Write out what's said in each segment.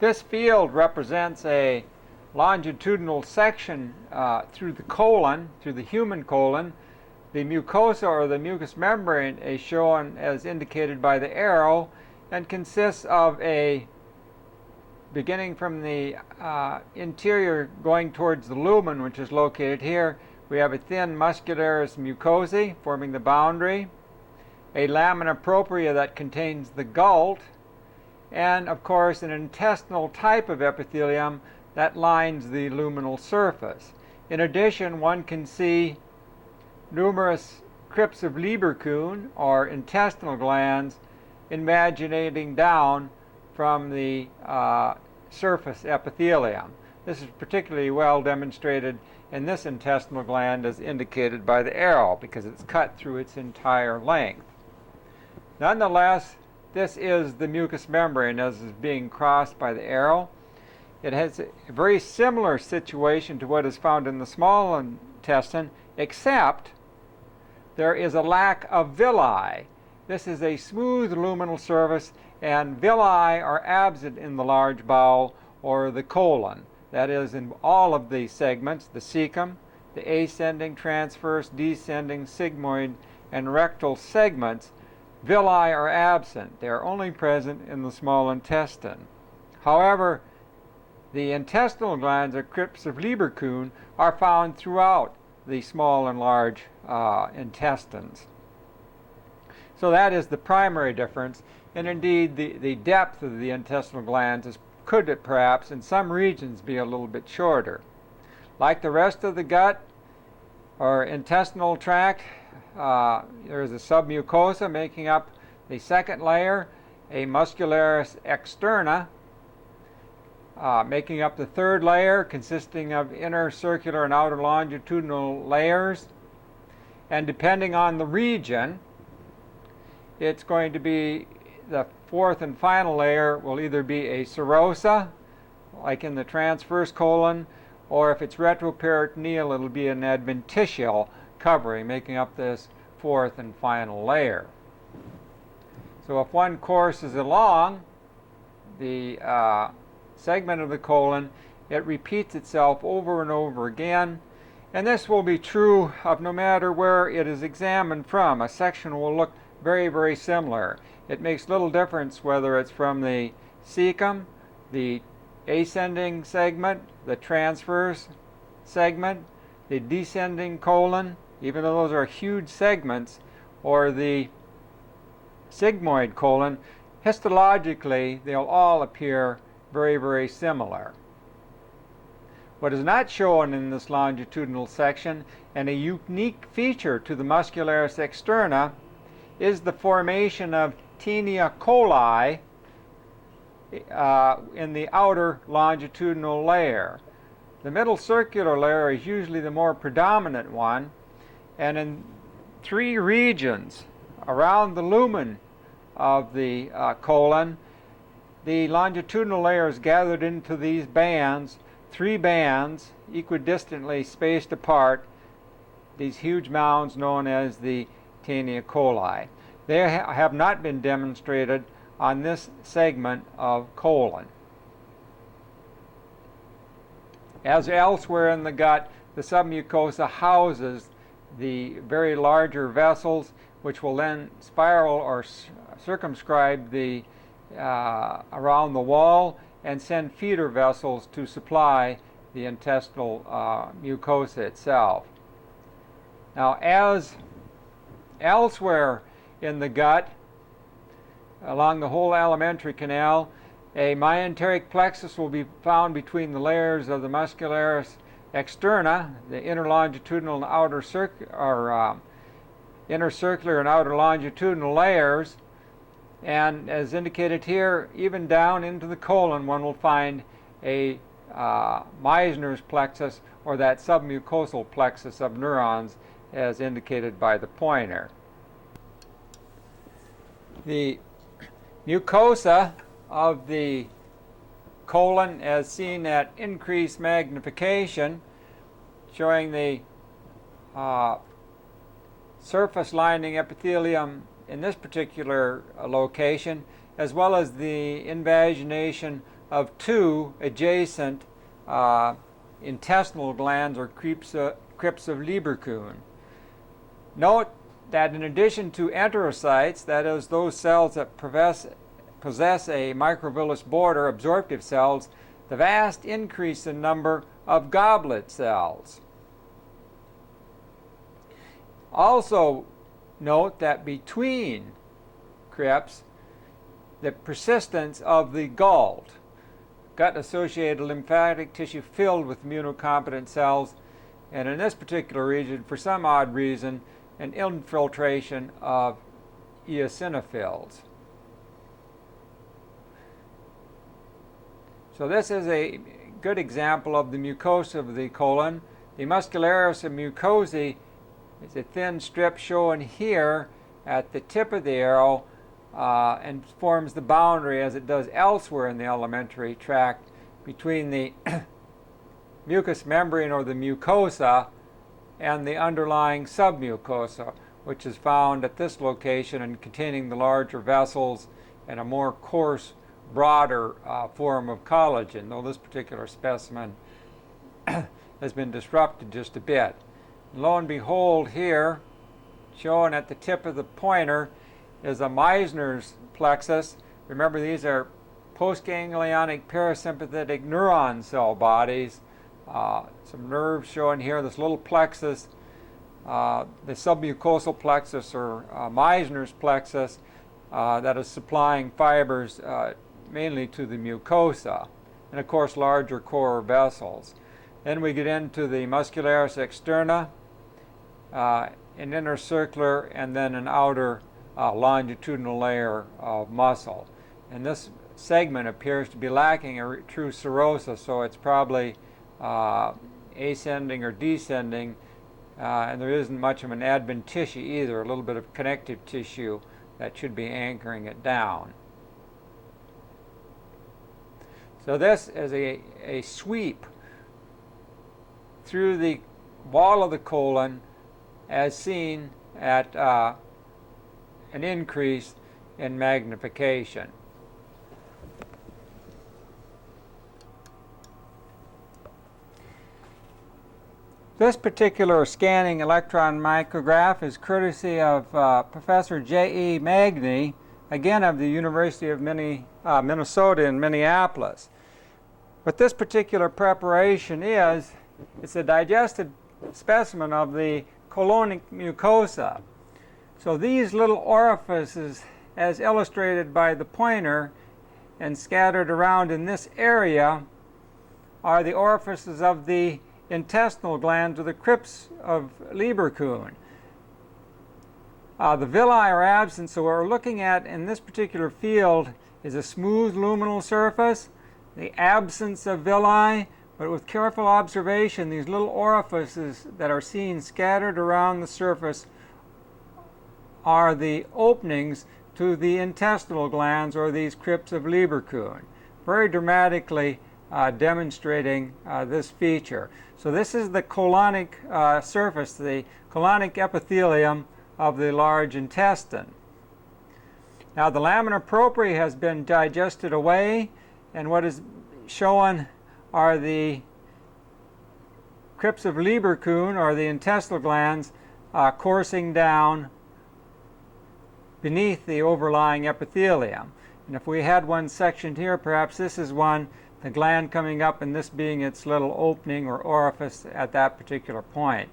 This field represents a longitudinal section through the colon, through the human colon. The mucosa or the mucous membrane is shown as indicated by the arrow and consists of a, beginning from the interior going towards the lumen, which is located here, we have a thin muscularis mucosae forming the boundary, a lamina propria that contains the gult, and of course an intestinal type of epithelium that lines the luminal surface. In addition, one can see numerous crypts of Lieberkühn, or intestinal glands, invaginating down from the surface epithelium. This is particularly well demonstrated in this intestinal gland as indicated by the arrow because it's cut through its entire length. Nonetheless, this is the mucous membrane as is being crossed by the arrow. It has a very similar situation to what is found in the small intestine, except there is a lack of villi. This is a smooth luminal surface, and villi are absent in the large bowel or the colon. That is, in all of the segments, the cecum, the ascending, transverse, descending, sigmoid, and rectal segments, villi are absent. They are only present in the small intestine. However, the intestinal glands, or crypts of Lieberkühn, are found throughout the small and large intestines. So that is the primary difference, and indeed the depth of the intestinal glands could perhaps in some regions be a little bit shorter. Like the rest of the gut or intestinal tract, there is a submucosa making up the second layer, a muscularis externa making up the third layer, consisting of inner circular and outer longitudinal layers. And depending on the region, it's going to be the fourth and final layer will either be a serosa, like in the transverse colon, or if it's retroperitoneal, it'll be an adventitial covering, making up this fourth and final layer. So if one courses along the segment of the colon, it repeats itself over and over again, and this will be true of no matter where it is examined from. A section will look very, very similar. It makes little difference whether it's from the cecum, the ascending segment, the transverse segment, the descending colon, even though those are huge segments, or the sigmoid colon. Histologically, they'll all appear very, very similar. What is not shown in this longitudinal section, and a unique feature to the muscularis externa, is the formation of Taenia coli in the outer longitudinal layer. The middle circular layer is usually the more predominant one, and in three regions around the lumen of the colon, the longitudinal layer is gathered into these bands, three bands equidistantly spaced apart, these huge mounds known as the Taenia coli. They have not been demonstrated on this segment of colon. As elsewhere in the gut, the submucosa houses the very larger vessels, which will then spiral or circumscribe the around the wall and send feeder vessels to supply the intestinal mucosa itself. Now, as elsewhere in the gut, along the whole alimentary canal, a mesenteric plexus will be found between the layers of the muscularis externa, the inner longitudinal and outer inner circular and outer longitudinal layers. And as indicated here, even down into the colon, one will find a Meissner's plexus, or that submucosal plexus of neurons, as indicated by the pointer. The mucosa of the colon, as seen at increased magnification, showing the surface lining epithelium in this particular location, as well as the invagination of two adjacent intestinal glands or crypts of Lieberkühn. Note that in addition to enterocytes, that is, those cells that possess a microvillous border, absorptive cells, the vast increase in number of goblet cells. Also note that between crypts, the persistence of the GALT, gut-associated lymphatic tissue filled with immunocompetent cells, and in this particular region, for some odd reason, an infiltration of eosinophils. So this is a good example of the mucosa of the colon. The muscularis of mucosae is a thin strip shown here at the tip of the arrow and forms the boundary, as it does elsewhere in the alimentary tract, between the mucous membrane or the mucosa and the underlying submucosa, which is found at this location and containing the larger vessels and a more coarse, broader form of collagen, though this particular specimen has been disrupted just a bit. And lo and behold, here, shown at the tip of the pointer, is a Meissner's plexus. Remember, these are postganglionic parasympathetic neuron cell bodies. Some nerves shown here, this little plexus, the submucosal plexus or Meissner's plexus that is supplying fibers mainly to the mucosa, and of course larger core vessels. Then we get into the muscularis externa, an inner circular, and then an outer longitudinal layer of muscle. And this segment appears to be lacking a true serosa, so it's probably ascending or descending, and there isn't much of an adventitia either, a little bit of connective tissue that should be anchoring it down. So this is a sweep through the wall of the colon as seen at an increase in magnification. This particular scanning electron micrograph is courtesy of Professor J.E. Magny, again of the University of Minnesota in Minneapolis. What this particular preparation is, it's a digested specimen of the colonic mucosa. So these little orifices, as illustrated by the pointer and scattered around in this area, are the orifices of the intestinal glands or the crypts of Lieberkühn. The villi are absent, so what we're looking at in this particular field is a smooth luminal surface, the absence of villi, but with careful observation, these little orifices that are seen scattered around the surface are the openings to the intestinal glands or these crypts of Lieberkühn, very dramatically demonstrating this feature. So this is the colonic surface, the colonic epithelium of the large intestine. Now the lamina propria has been digested away, and what is shown are the crypts of Lieberkühn, or the intestinal glands, coursing down beneath the overlying epithelium. And if we had one sectioned here, perhaps this is one, the gland coming up and this being its little opening or orifice at that particular point.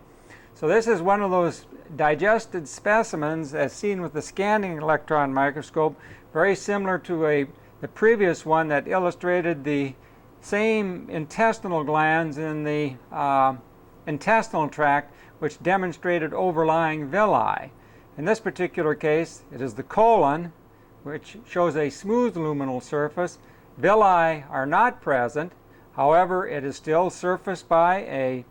So this is one of those digested specimens as seen with the scanning electron microscope, very similar to the previous one that illustrated the same intestinal glands in the intestinal tract, which demonstrated overlying villi. In this particular case, it is the colon, which shows a smooth luminal surface. Villi are not present. However, it is still surfaced by a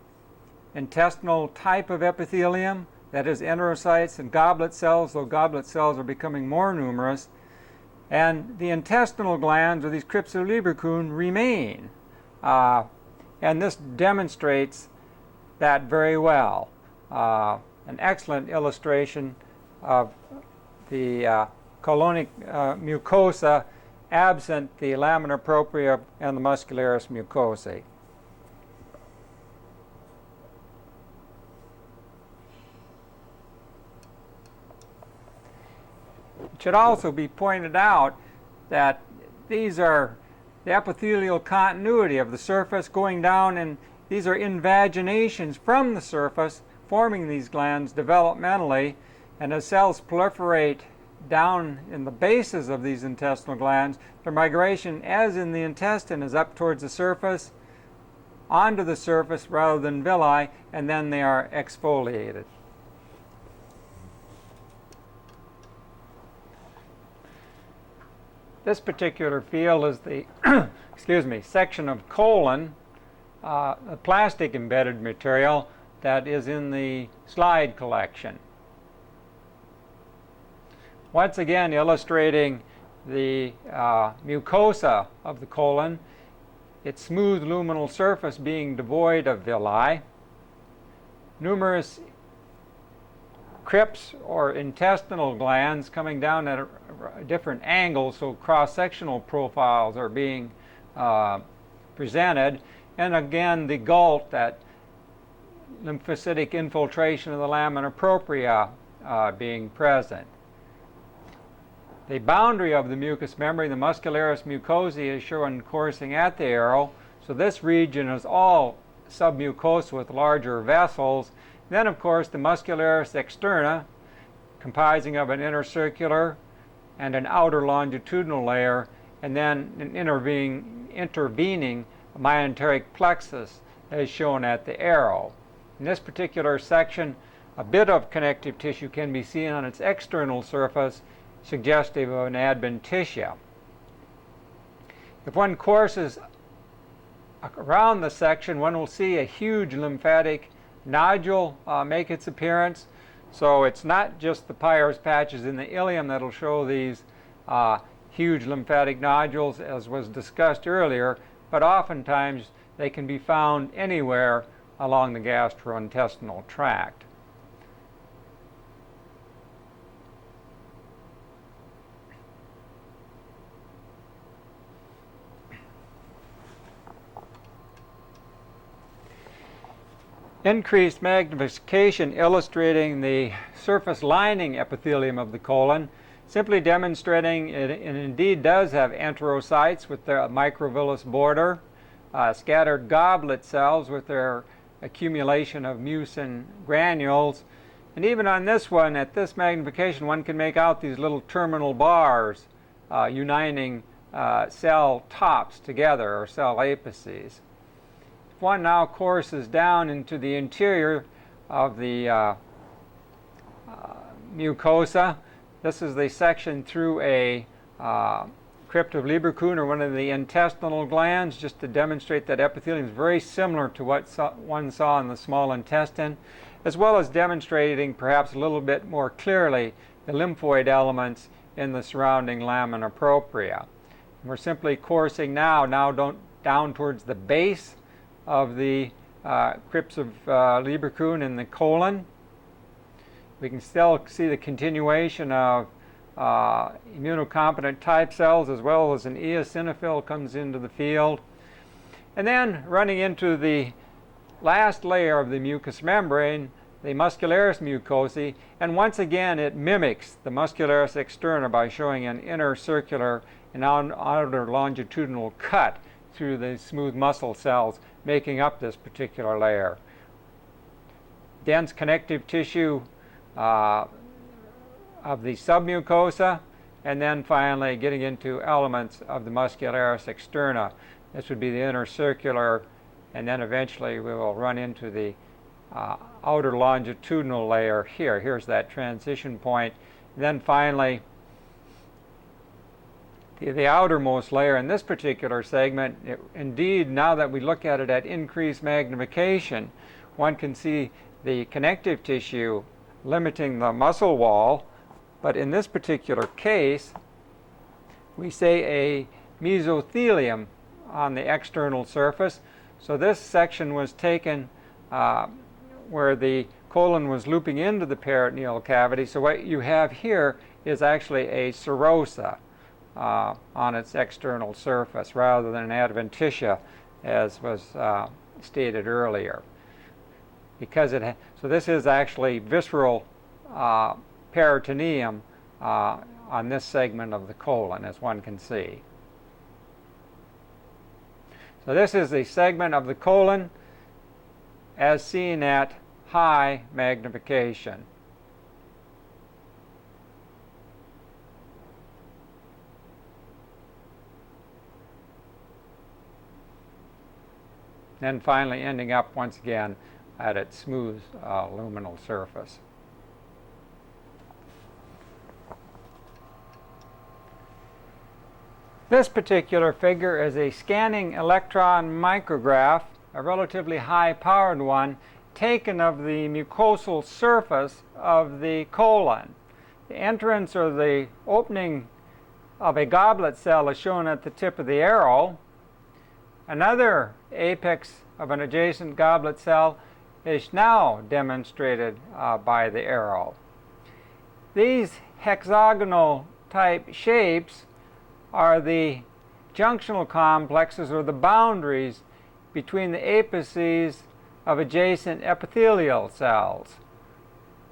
intestinal type of epithelium, that is enterocytes and goblet cells, though goblet cells are becoming more numerous. And the intestinal glands, or these crypts of Lieberkühn, remain. And this demonstrates that very well. An excellent illustration of the colonic mucosa absent the lamina propria and the muscularis mucosae. It should also be pointed out that these are the epithelial continuity of the surface going down, and these are invaginations from the surface forming these glands developmentally, and as cells proliferate down in the bases of these intestinal glands, their migration, as in the intestine, is up towards the surface, onto the surface rather than villi, and then they are exfoliated. This particular field is the section of colon, a plastic embedded material that is in the slide collection. Once again, illustrating the mucosa of the colon, its smooth luminal surface being devoid of villi, numerous crypts or intestinal glands coming down at different angles, so cross-sectional profiles are being presented, and again the gullet, that lymphocytic infiltration of the lamina propria being present. The boundary of the mucous membrane, the muscularis mucosae, is shown coursing at the arrow, so this region is all submucosal with larger vessels. Then, of course, the muscularis externa, comprising of an inner circular and an outer longitudinal layer, and then an intervening myenteric plexus, as shown at the arrow. In this particular section, a bit of connective tissue can be seen on its external surface, suggestive of an adventitia. If one courses around the section, one will see a huge lymphatic nodule make its appearance. So it's not just the Peyer's patches in the ileum that will show these huge lymphatic nodules, as was discussed earlier, but oftentimes they can be found anywhere along the gastrointestinal tract. Increased magnification illustrating the surface lining epithelium of the colon, simply demonstrating it indeed does have enterocytes with their microvillous border, scattered goblet cells with their accumulation of mucin granules, and even on this one, at this magnification, one can make out these little terminal bars uniting cell tops together, or cell apices. One now courses down into the interior of the mucosa. This is the section through a crypt of Lieberkuhn, or one of the intestinal glands, just to demonstrate that epithelium is very similar to what one saw in the small intestine, as well as demonstrating perhaps a little bit more clearly the lymphoid elements in the surrounding lamina propria. We're simply coursing now down towards the base of the crypts of Lieberkuhn in the colon. We can still see the continuation of immunocompetent type cells, as well as an eosinophil comes into the field. And then running into the last layer of the mucous membrane, the muscularis mucosae, and once again it mimics the muscularis externa by showing an inner circular and outer longitudinal cut through the smooth muscle cells making up this particular layer. Dense connective tissue of the submucosa, and then finally getting into elements of the muscularis externa. This would be the inner circular, and then eventually we will run into the outer longitudinal layer here. Here's that transition point. And then finally, the outermost layer in this particular segment, indeed, now that we look at it at increased magnification, one can see the connective tissue limiting the muscle wall, but in this particular case, we say a mesothelium on the external surface. So this section was taken where the colon was looping into the peritoneal cavity. So what you have here is actually a serosa, on its external surface rather than adventitia, as was stated earlier. Because so this is actually visceral peritoneum on this segment of the colon, as one can see. So this is a segment of the colon as seen at high magnification. Then finally ending up once again at its smooth luminal surface. This particular figure is a scanning electron micrograph, a relatively high-powered one, taken of the mucosal surface of the colon. The entrance or the opening of a goblet cell is shown at the tip of the arrow. Another apex of an adjacent goblet cell is now demonstrated by the arrow. These hexagonal type shapes are the junctional complexes or the boundaries between the apices of adjacent epithelial cells.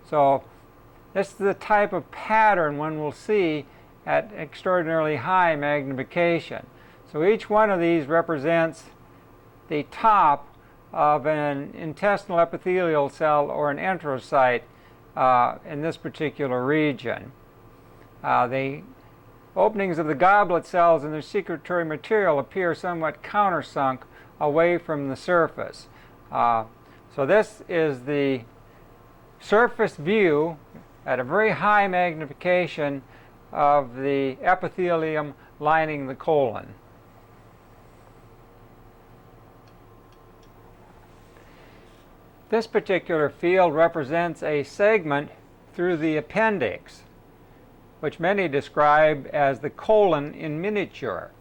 So this is the type of pattern one will see at extraordinarily high magnification. So each one of these represents the top of an intestinal epithelial cell or an enterocyte in this particular region. The openings of the goblet cells and their secretory material appear somewhat countersunk away from the surface. So this is the surface view at a very high magnification of the epithelium lining the colon. This particular field represents a segment through the appendix, which many describe as the colon in miniature.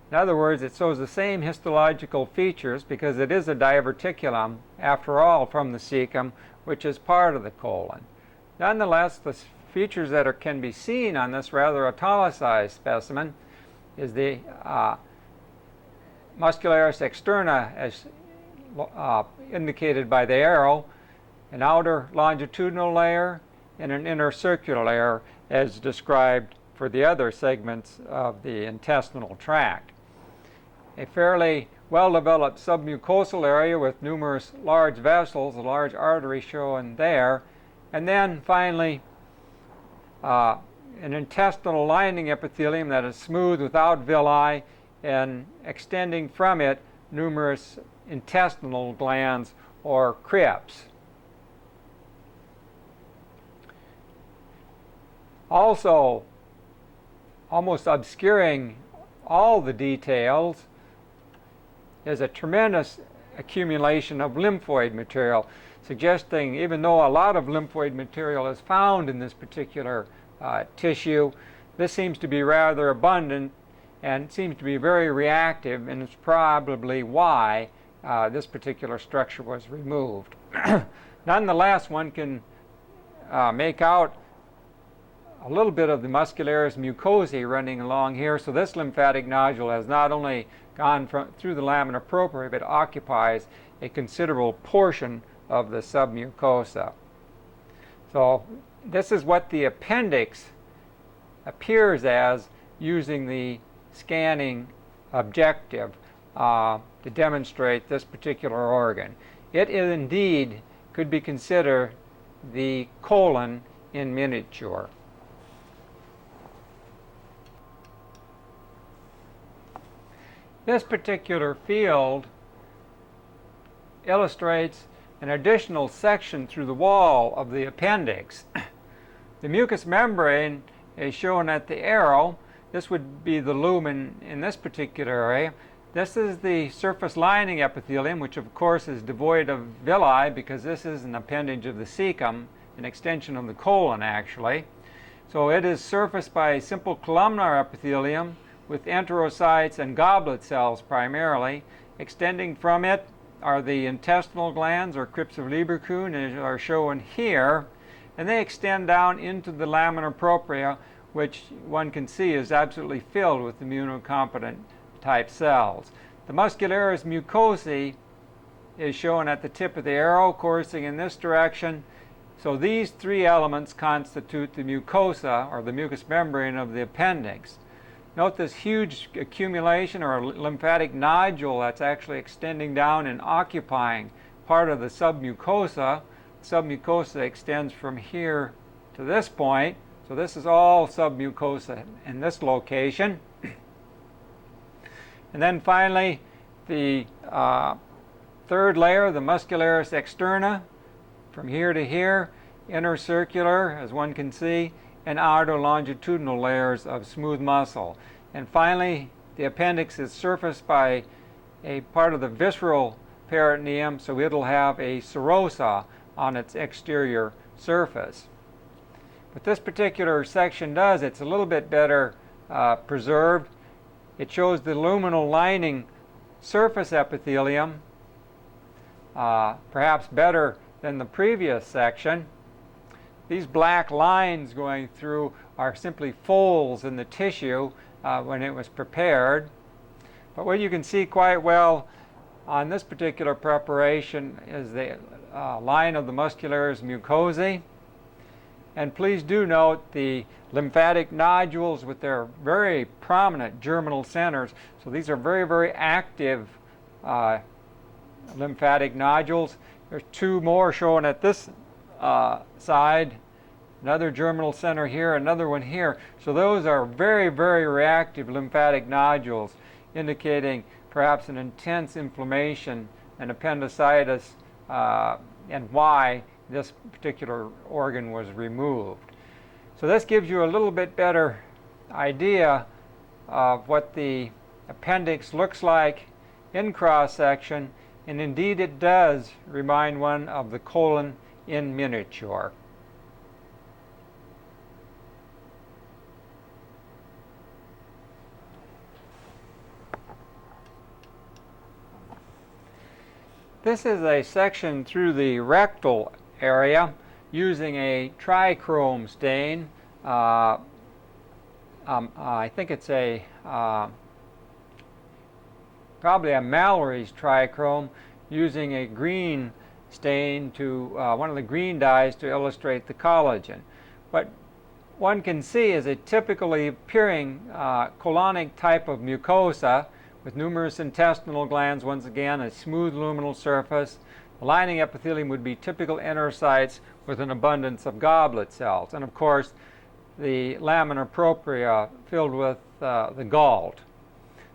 In other words, it shows the same histological features because it is a diverticulum, after all, from the cecum, which is part of the colon. Nonetheless, the features that can be seen on this rather italicized specimen is the muscularis externa, as indicated by the arrow, an outer longitudinal layer, and an inner circular layer, as described for the other segments of the intestinal tract. A fairly well-developed submucosal area with numerous large vessels, a large artery shown there, and then finally an intestinal lining epithelium that is smooth without villi, and extending from it numerous intestinal glands or crypts. Also, almost obscuring all the details is a tremendous accumulation of lymphoid material, suggesting even though a lot of lymphoid material is found in this particular tissue, this seems to be rather abundant and seems to be very reactive, and it's probably why this particular structure was removed. Nonetheless, one can make out a little bit of the muscularis mucosae running along here. So this lymphatic nodule has not only gone through the lamina propria, but occupies a considerable portion of the submucosa. So this is what the appendix appears as using the scanning objective to demonstrate this particular organ. It is indeed could be considered the colon in miniature. This particular field illustrates an additional section through the wall of the appendix. The mucous membrane is shown at the arrow. This would be the lumen in this particular area. This is the surface lining epithelium, which of course is devoid of villi because this is an appendage of the cecum, an extension of the colon actually. So it is surfaced by a simple columnar epithelium with enterocytes and goblet cells primarily. Extending from it are the intestinal glands or crypts of Lieberkühn, as are shown here, and they extend down into the lamina propria, which one can see is absolutely filled with immunocompetent type cells. The muscularis mucosae is shown at the tip of the arrow, coursing in this direction. So these three elements constitute the mucosa, or the mucous membrane of the appendix. Note this huge accumulation or lymphatic nodule that's actually extending down and occupying part of the submucosa. Submucosa extends from here to this point. So this is all submucosa in this location. And then finally, the third layer, the muscularis externa, from here to here, inner circular, as one can see, and outer longitudinal layers of smooth muscle. And finally, the appendix is surfaced by a part of the visceral peritoneum, so it'll have a serosa on its exterior surface. What this particular section does, it's a little bit better preserved. It shows the luminal lining surface epithelium, perhaps better than the previous section. These black lines going through are simply folds in the tissue when it was prepared. But what you can see quite well on this particular preparation is the line of the muscularis mucosae. And please do note the lymphatic nodules with their very prominent germinal centers. So these are very, very active lymphatic nodules. There's two more shown at this side. Another germinal center here, another one here. So those are very, very reactive lymphatic nodules, indicating perhaps an intense inflammation and appendicitis, and why this particular organ was removed. So this gives you a little bit better idea of what the appendix looks like in cross-section, and indeed it does remind one of the colon in miniature. This is a section through the rectal area using a trichrome stain. I think it's a probably a Mallory's trichrome, using a green stain to one of the green dyes to illustrate the collagen. What one can see is a typically appearing colonic type of mucosa with numerous intestinal glands, once again a smooth luminal surface. The lining epithelium would be typical enterocytes with an abundance of goblet cells, and of course the lamina propria filled with the gall.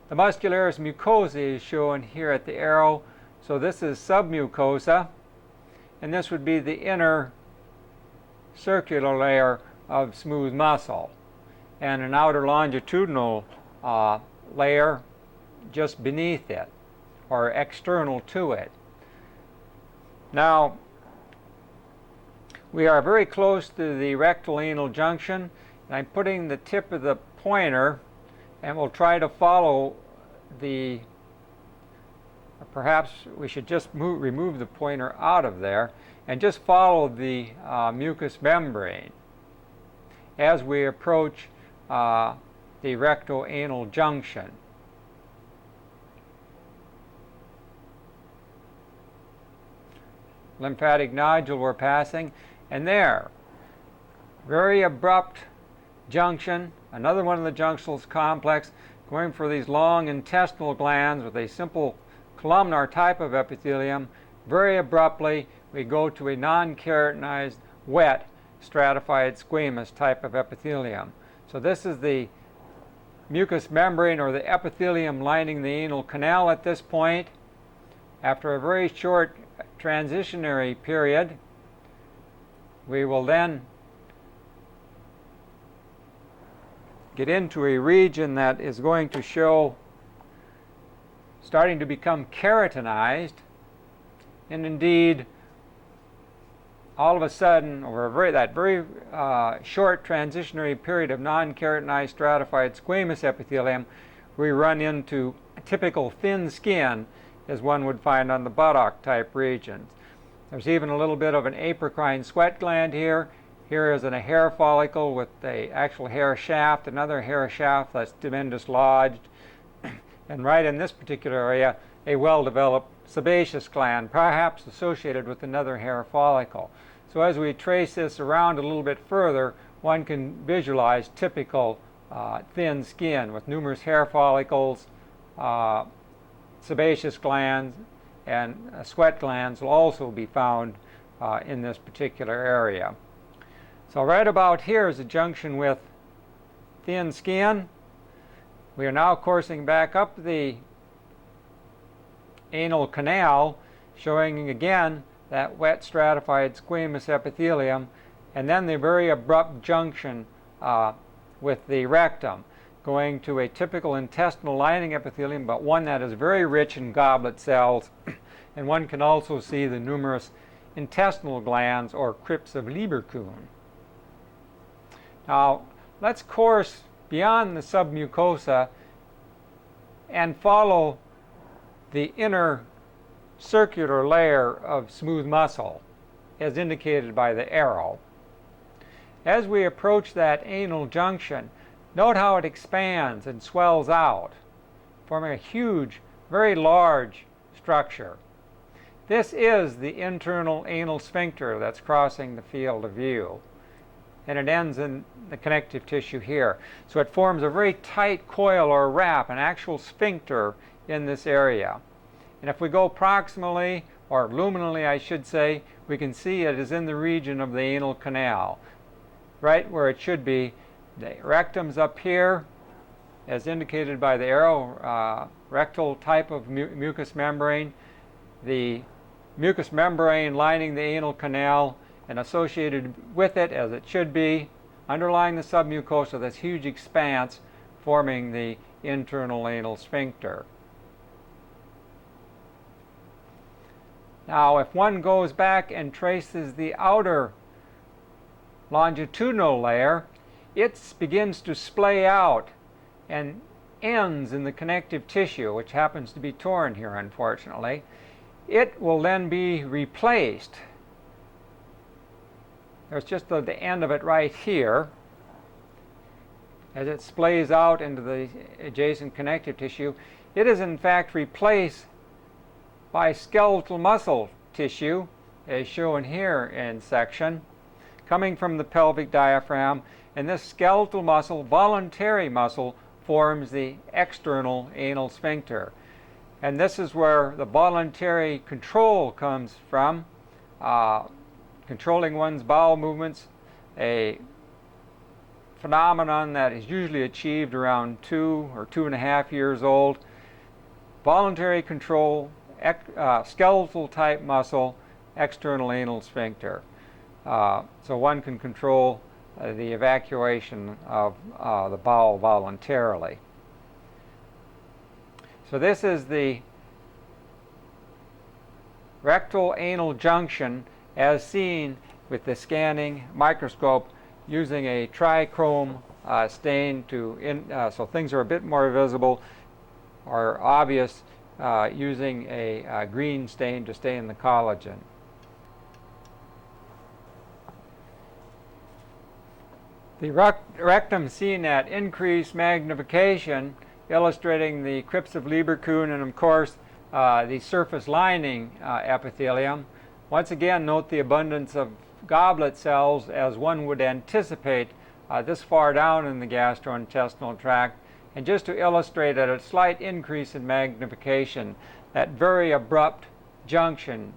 The muscularis mucosae is shown here at the arrow. So this is submucosa, and this would be the inner circular layer of smooth muscle, and an outer longitudinal layer just beneath it, or external to it. Now, we are very close to the rectal anal junction, and I'm putting the tip of the pointer, and we'll try to follow the, or perhaps we should just remove the pointer out of there and just follow the mucous membrane as we approach the recto-anal junction. Lymphatic nodule we're passing, and there, very abrupt junction, another one of the junctions complex, going for these long intestinal glands with a simple columnar type of epithelium. Very abruptly, we go to a non-keratinized, wet, stratified squamous type of epithelium. So this is the mucous membrane, or the epithelium lining the anal canal at this point. After a very short transitionary period, we will then get into a region that is going to show starting to become keratinized, and indeed all of a sudden, over that very short transitionary period of non-keratinized stratified squamous epithelium, we run into typical thin skin as one would find on the buttock type regions. There's even a little bit of an apocrine sweat gland here. Here is a hair follicle with the actual hair shaft, another hair shaft that's been dislodged, and right in this particular area, a well-developed sebaceous gland, perhaps associated with another hair follicle. So as we trace this around a little bit further, one can visualize typical thin skin with numerous hair follicles, sebaceous glands, and sweat glands will also be found in this particular area. So right about here is a junction with thin skin. We are now coursing back up the anal canal, showing again that wet stratified squamous epithelium, and then the very abrupt junction with the rectum, going to a typical intestinal lining epithelium, but one that is very rich in goblet cells. And one can also see the numerous intestinal glands, or crypts of Lieberkühn. Now, let's course beyond the submucosa and follow the inner circular layer of smooth muscle, as indicated by the arrow. As we approach that anal junction, note how it expands and swells out, forming a huge, very large structure. This is the internal anal sphincter that's crossing the field of view, and it ends in the connective tissue here. So it forms a very tight coil or wrap, an actual sphincter in this area. And if we go proximally, or luminally I should say, we can see it is in the region of the anal canal, right where it should be. The rectum's up here, as indicated by the arrow, rectal type of mucous membrane. The mucous membrane lining the anal canal, and associated with it, as it should be, underlying the submucosa, this huge expanse forming the internal anal sphincter. Now, if one goes back and traces the outer longitudinal layer, it begins to splay out and ends in the connective tissue, which happens to be torn here, unfortunately. It will then be replaced. There's just the end of it right here. As it splays out into the adjacent connective tissue, it is in fact replaced by skeletal muscle tissue, as shown here in section, coming from the pelvic diaphragm. And this skeletal muscle, voluntary muscle, forms the external anal sphincter. And this is where the voluntary control comes from, controlling one's bowel movements, a phenomenon that is usually achieved around 2 or 2.5 years old. Voluntary control, skeletal type muscle, external anal sphincter. So one can control the evacuation of the bowel voluntarily. So this is the rectal anal junction as seen with the scanning microscope using a trichrome stain so things are a bit more visible or obvious, using a green stain to stain the collagen. The rectum seen at increased magnification, illustrating the crypts of Lieberkühn and, of course, the surface lining epithelium. Once again, note the abundance of goblet cells, as one would anticipate this far down in the gastrointestinal tract. And just to illustrate at a slight increase in magnification, that very abrupt junction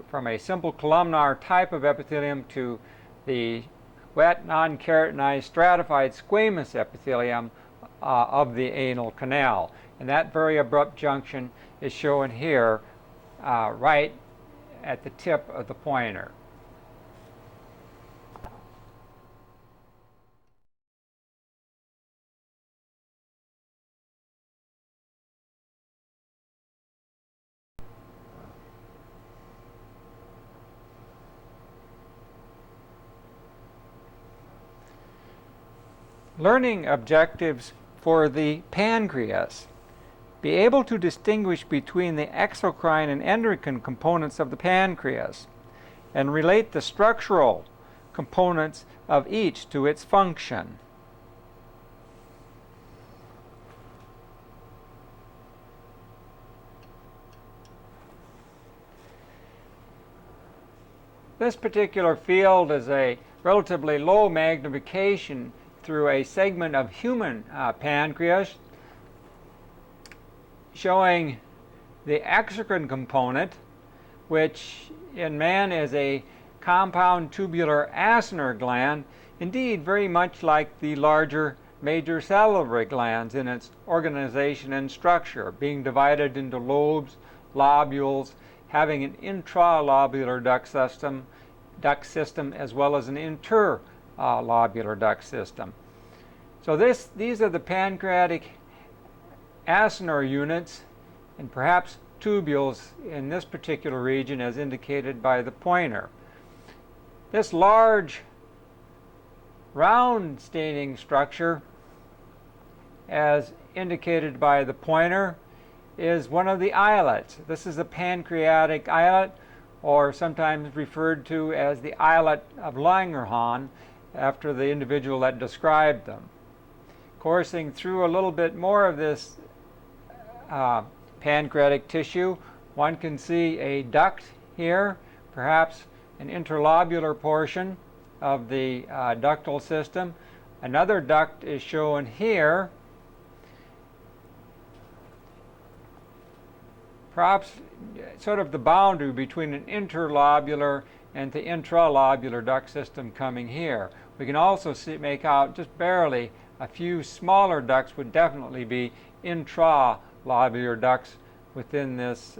from a simple columnar type of epithelium to the wet, non-keratinized, stratified squamous epithelium of the anal canal. And that very abrupt junction is shown here right at the tip of the pointer. Learning objectives for the pancreas. Be able to distinguish between the exocrine and endocrine components of the pancreas, and relate the structural, components of each to its function. This particular field is a relatively low magnification through a segment of human pancreas, showing the exocrine component, which in man is a compound tubular acinar gland, indeed very much like the larger major salivary glands in its organization and structure, being divided into lobes, lobules, having an intralobular duct system as well as an interlobular duct system. So these are the pancreatic acinar units and perhaps tubules in this particular region as indicated by the pointer. This large round staining structure as indicated by the pointer is one of the islets. This is a pancreatic islet, or sometimes referred to as the islet of Langerhans, after the individual that described them. Coursing through a little bit more of this pancreatic tissue, one can see a duct here, perhaps an interlobular portion of the ductal system. Another duct is shown here, perhaps sort of the boundary between an interlobular and the intralobular duct system coming here. We can also make out just barely a few smaller ducts would definitely be intralobular ducts within this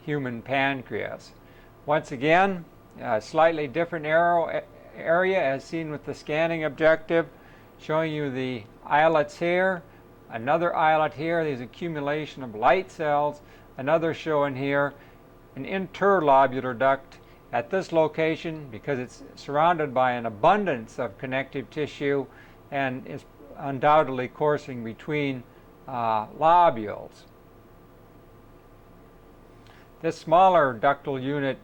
human pancreas. Once again, a slightly different area as seen with the scanning objective, showing you the islets here, another islet here, there's accumulation of light cells, another shown here, an interlobular duct at this location because it's surrounded by an abundance of connective tissue and is undoubtedly coursing between lobules. This smaller ductal unit,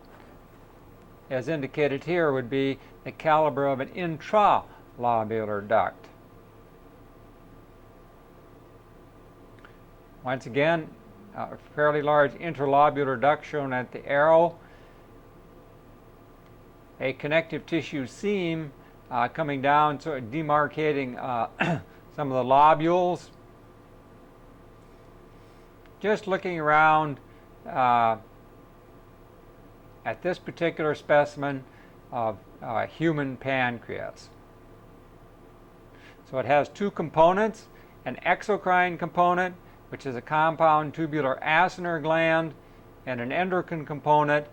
as indicated here, would be the caliber of an intralobular duct. Once again, a fairly large interlobular duct shown at the arrow, a connective tissue seam coming down, so demarcating some of the lobules. Just looking around at this particular specimen of human pancreas. So it has two components, an exocrine component, which is a compound tubular acinar gland, and an endocrine component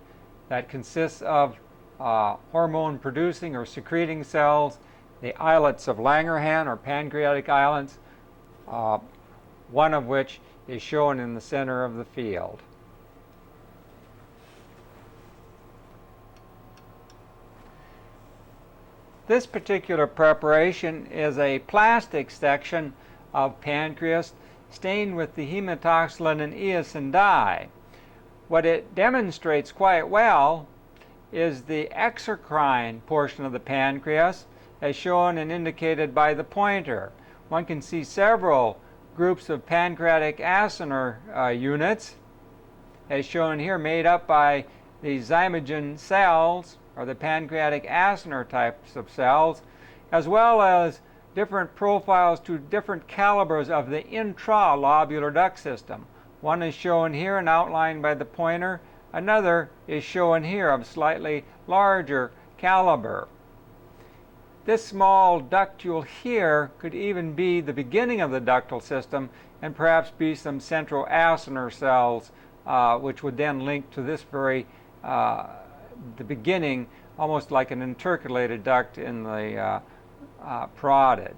that consists of hormone producing or secreting cells, the islets of Langerhans or pancreatic islets, one of which is shown in the center of the field. This particular preparation is a plastic section of pancreas stained with the hematoxylin and eosin dye. What it demonstrates quite well is the exocrine portion of the pancreas, as shown and indicated by the pointer. One can see several groups of pancreatic acinar units, as shown here, made up by the zymogen cells, or the pancreatic acinar types of cells, as well as different profiles to different calibers of the intralobular duct system. One is shown here and outlined by the pointer. Another is shown here of slightly larger caliber. This small ductule here could even be the beginning of the ductal system and perhaps be some central acinar cells, which would then link to this very the beginning, almost like an intercalated duct in the parotid.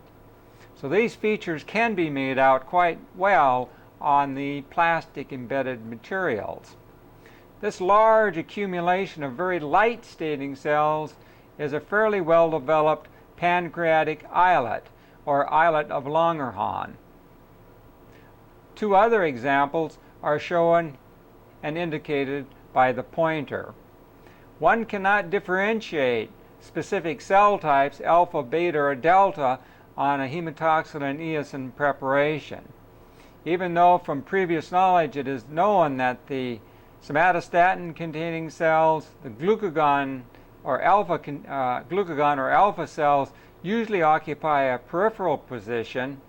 So these features can be made out quite well on the plastic embedded materials. This large accumulation of very light staining cells is a fairly well developed pancreatic islet, or islet of Langerhans. Two other examples are shown and indicated by the pointer. One cannot differentiate specific cell types, alpha, beta, or delta, on a hematoxylin and eosin preparation. Even though from previous knowledge it is known that the somatostatin containing cells, the glucagon or alpha cells usually occupy a peripheral position,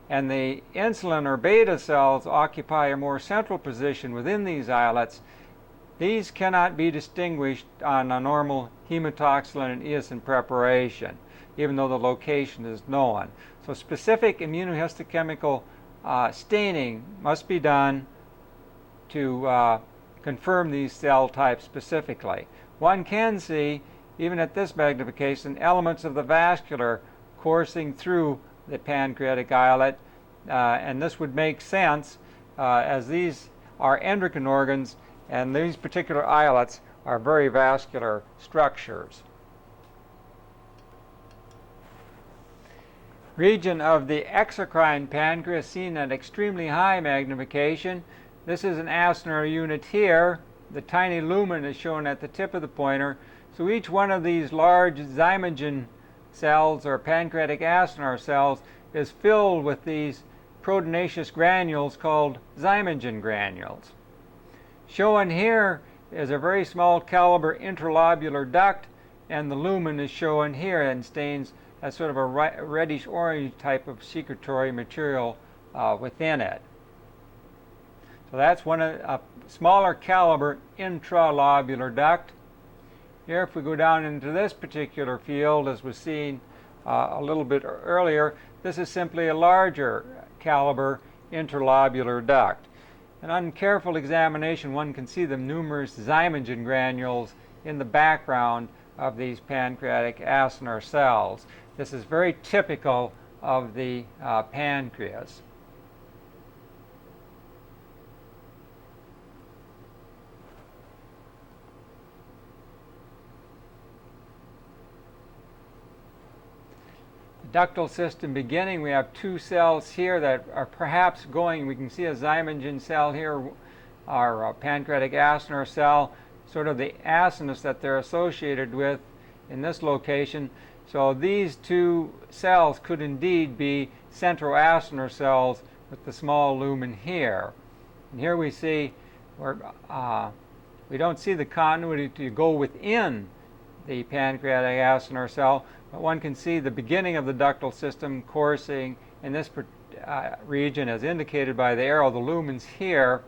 and the insulin or beta cells occupy a more central position within these islets, these cannot be distinguished on a normal hematoxylin and eosin preparation, even though the location is known. So specific immunohistochemical staining must be done to confirm these cell types specifically. One can see, even at this magnification, elements of the vascular coursing through the pancreatic islet, and this would make sense as these are endocrine organs, and these particular islets are very vascular structures. Region of the exocrine pancreas seen at extremely high magnification. This is an acinar unit here. The tiny lumen is shown at the tip of the pointer. So each one of these large zymogen cells or pancreatic acinar cells is filled with these proteinaceous granules called zymogen granules. Shown here is a very small caliber interlobular duct, and the lumen is shown here and stains as sort of a reddish orange type of secretory material within it. So that's a smaller caliber intralobular duct. Here, if we go down into this particular field, as was seen a little bit earlier, this is simply a larger caliber interlobular duct. And on careful examination, one can see the numerous zymogen granules in the background of these pancreatic acinar cells. This is very typical of the pancreas. The ductal system beginning, we have two cells here that are perhaps going, we can see a zymogen cell here, our pancreatic acinar cell, sort of the acinus that they're associated with in this location. So these two cells could indeed be centroacinar cells with the small lumen here. And here we see where we don't see the continuity to go within the pancreatic acinar cell, but one can see the beginning of the ductal system coursing in this region as indicated by the arrow, the lumens here.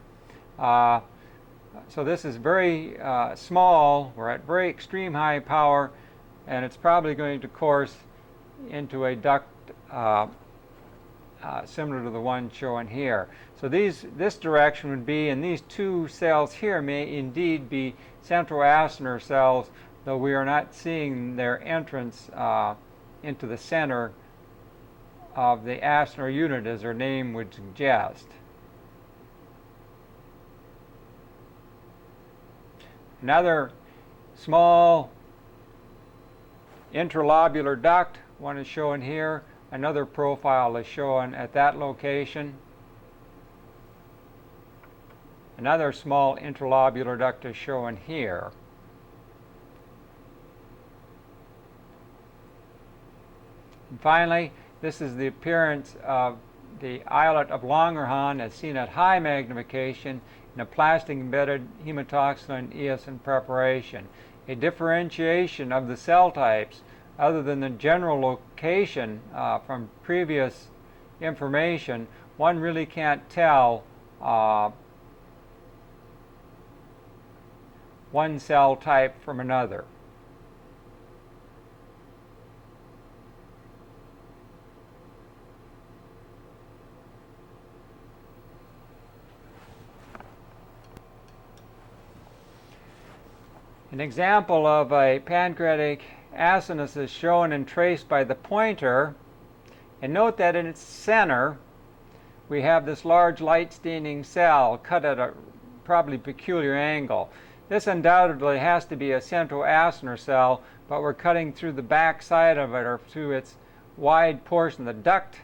So this is very small. We're at very extreme high power, and it's probably going to course into a duct similar to the one shown here. So this direction would be, and these two cells here may indeed be centroacinar cells, though we are not seeing their entrance into the center of the acinar unit as their name would suggest. Another small interlobular duct, one is shown here. Another profile is shown at that location. Another small interlobular duct is shown here. And finally, this is the appearance of the islet of Langerhans as seen at high magnification in a plastic-embedded hematoxylin eosin preparation. A differentiation of the cell types, other than the general location from previous information, one really can't tell one cell type from another. An example of a pancreatic acinus is shown and traced by the pointer. And note that in its center, we have this large light staining cell cut at a probably peculiar angle. This undoubtedly has to be a centroacinar cell, but we're cutting through the back side of it, or through its wide portion. The duct,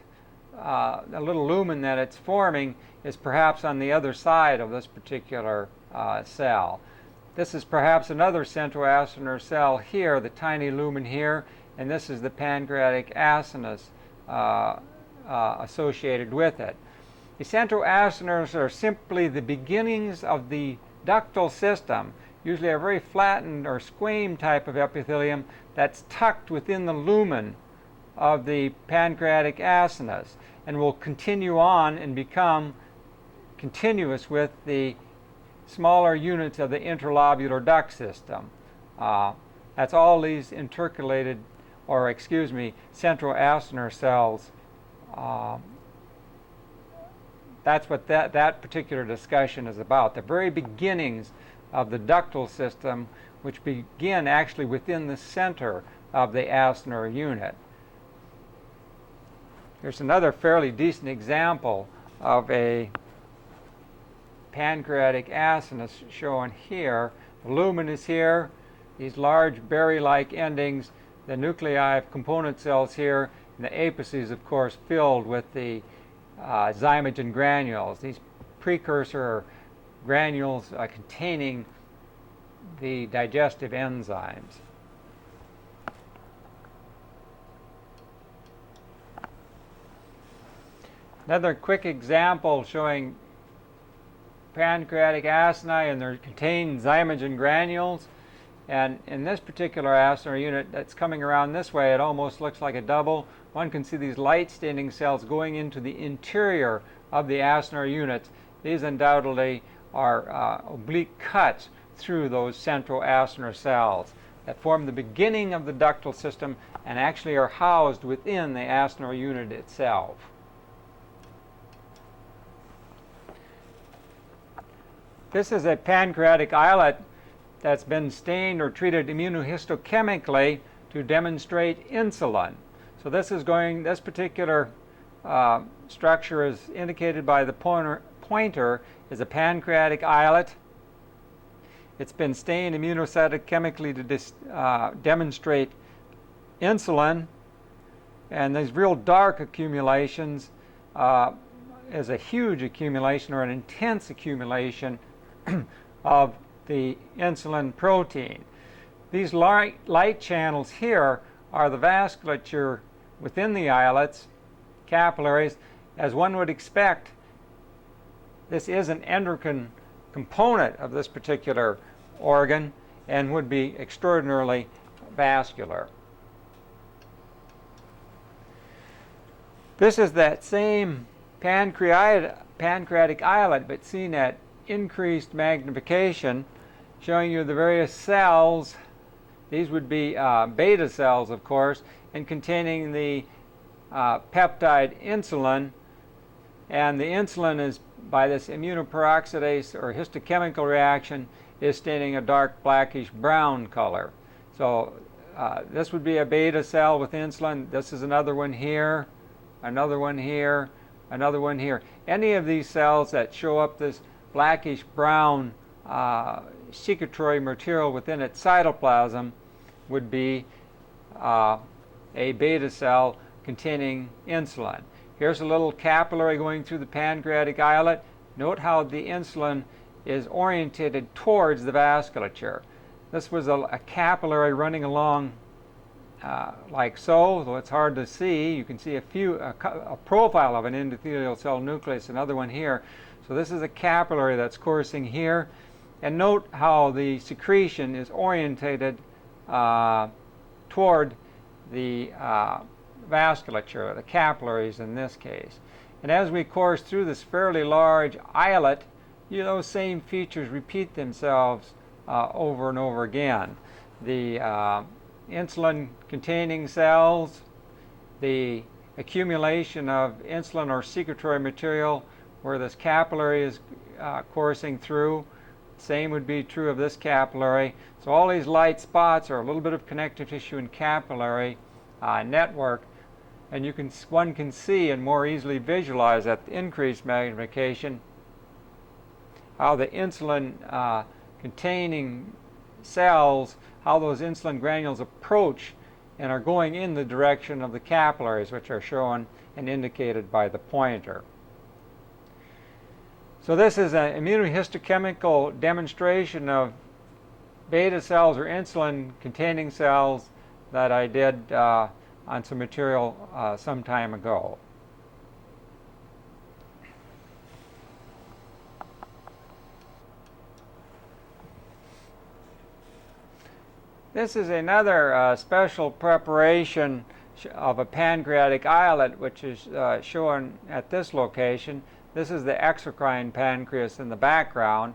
the little lumen that it's forming, is perhaps on the other side of this particular cell. This is perhaps another centroacinar cell here, the tiny lumen here, and this is the pancreatic acinus associated with it. The centroacinars are simply the beginnings of the ductal system, usually a very flattened or squame type of epithelium that's tucked within the lumen of the pancreatic acinus and will continue on and become continuous with the smaller units of the interlobular duct system. That's all these intercalated, or excuse me, centroacinar cells. That's what that particular discussion is about, the very beginnings of the ductal system, which begin actually within the center of the acinar unit. Here's another fairly decent example of a pancreatic acinus shown here. The lumen is here, these large berry-like endings, the nuclei of component cells here, and the apices, of course, filled with the zymogen granules, these precursor granules containing the digestive enzymes. Another quick example showing pancreatic acini, and they contain zymogen granules. And in this particular acinar unit that's coming around this way, it almost looks like a double. One can see these light staining cells going into the interior of the acinar units. These undoubtedly are oblique cuts through those central acinar cells that form the beginning of the ductal system and actually are housed within the acinar unit itself. This is a pancreatic islet that's been stained or treated immunohistochemically to demonstrate insulin. So this particular structure is indicated by the pointer is a pancreatic islet. It's been stained immunohistochemically to demonstrate insulin, and these real dark accumulations is a huge accumulation or an intense accumulation of the insulin protein. These light channels here are the vasculature within the islets, capillaries. As one would expect, this is an endocrine component of this particular organ and would be extraordinarily vascular. This is that same pancreatic islet, but seen at increased magnification, showing you the various cells. These would be beta cells, of course, and containing the peptide insulin. And the insulin is, by this immunoperoxidase or histochemical reaction, is staining a dark blackish brown color. So this would be a beta cell with insulin. This is another one here, another one here, another one here. Any of these cells that show up this blackish brown secretory material within its cytoplasm would be a beta cell containing insulin. Here's a little capillary going through the pancreatic islet. Note how the insulin is orientated towards the vasculature. This was a capillary running along like so, though it's hard to see. You can see a profile of an endothelial cell nucleus, another one here. So this is a capillary that's coursing here. And note how the secretion is orientated toward the vasculature, the capillaries in this case. And as we course through this fairly large islet, those same features repeat themselves over and over again. The insulin-containing cells, the accumulation of insulin or secretory material where this capillary is coursing through. Same would be true of this capillary. So all these light spots are a little bit of connective tissue and capillary network, and one can see and more easily visualize at the increased magnification how the insulin containing cells, how those insulin granules approach and are going in the direction of the capillaries, which are shown and indicated by the pointer. So this is an immunohistochemical demonstration of beta cells or insulin containing cells that I did on some material some time ago. This is another special preparation of a pancreatic islet, which is shown at this location. This is the exocrine pancreas in the background.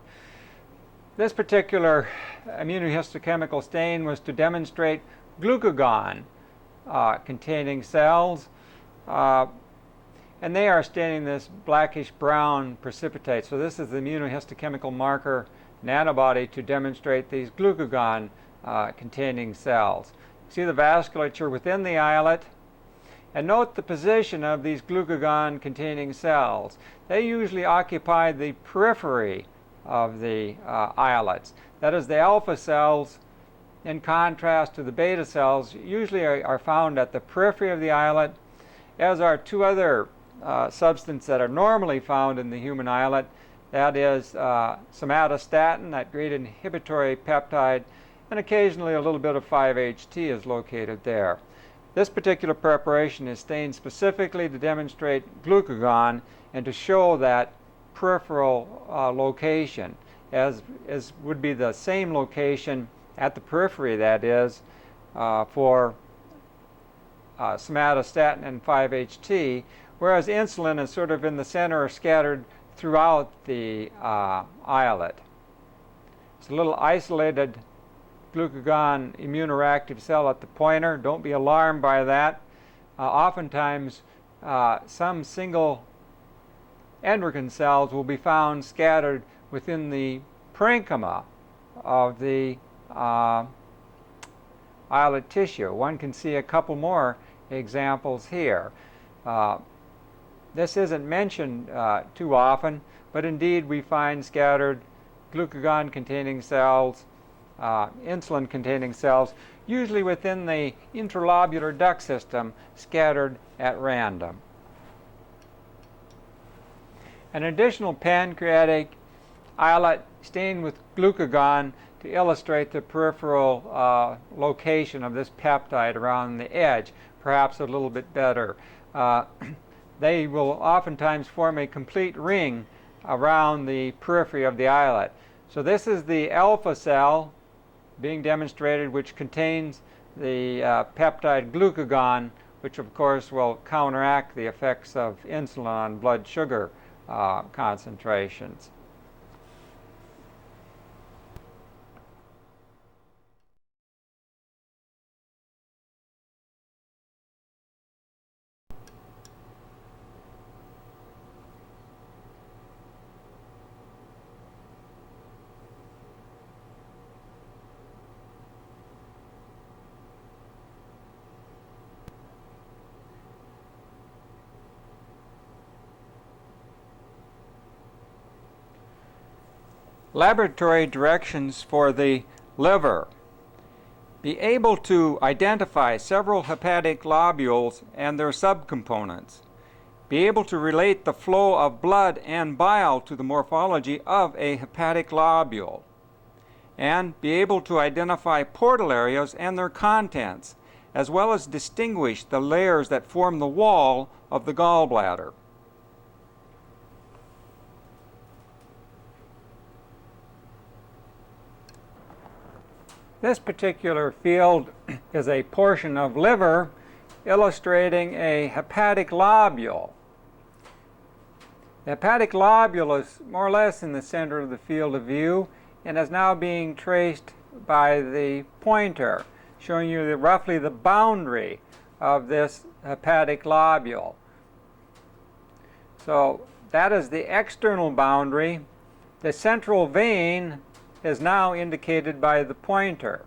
This particular immunohistochemical stain was to demonstrate glucagon containing cells, and they are staining this blackish brown precipitate. So this is the immunohistochemical marker, an antibody to demonstrate these glucagon containing cells. See the vasculature within the islet, and note the position of these glucagon containing cells. They usually occupy the periphery of the islets. That is, the alpha cells, in contrast to the beta cells, usually are found at the periphery of the islet, as are two other substances that are normally found in the human islet. That is somatostatin, that great inhibitory peptide, and occasionally a little bit of 5-HT is located there. This particular preparation is stained specifically to demonstrate glucagon and to show that peripheral location, as would be the same location at the periphery, that is, for somatostatin and 5-HT, whereas insulin is sort of in the center or scattered throughout the islet. It's a little isolated glucagon immunoreactive cell at the pointer. Don't be alarmed by that. Oftentimes, some single endocrine cells will be found scattered within the parenchyma of the islet tissue. One can see a couple more examples here. This isn't mentioned too often, but indeed we find scattered glucagon-containing cells, insulin-containing cells, usually within the intralobular duct system, scattered at random. An additional pancreatic islet stained with glucagon to illustrate the peripheral location of this peptide around the edge, perhaps a little bit better. They will oftentimes form a complete ring around the periphery of the islet. So this is the alpha cell being demonstrated, which contains the peptide glucagon, which of course will counteract the effects of insulin on blood sugar concentrations. Laboratory directions for the liver. Be able to identify several hepatic lobules and their subcomponents. Be able to relate the flow of blood and bile to the morphology of a hepatic lobule. And be able to identify portal areas and their contents, as well as distinguish the layers that form the wall of the gallbladder. This particular field is a portion of liver illustrating a hepatic lobule. The hepatic lobule is more or less in the center of the field of view and is now being traced by the pointer, showing you roughly the boundary of this hepatic lobule. So that is the external boundary. The central vein is now indicated by the pointer.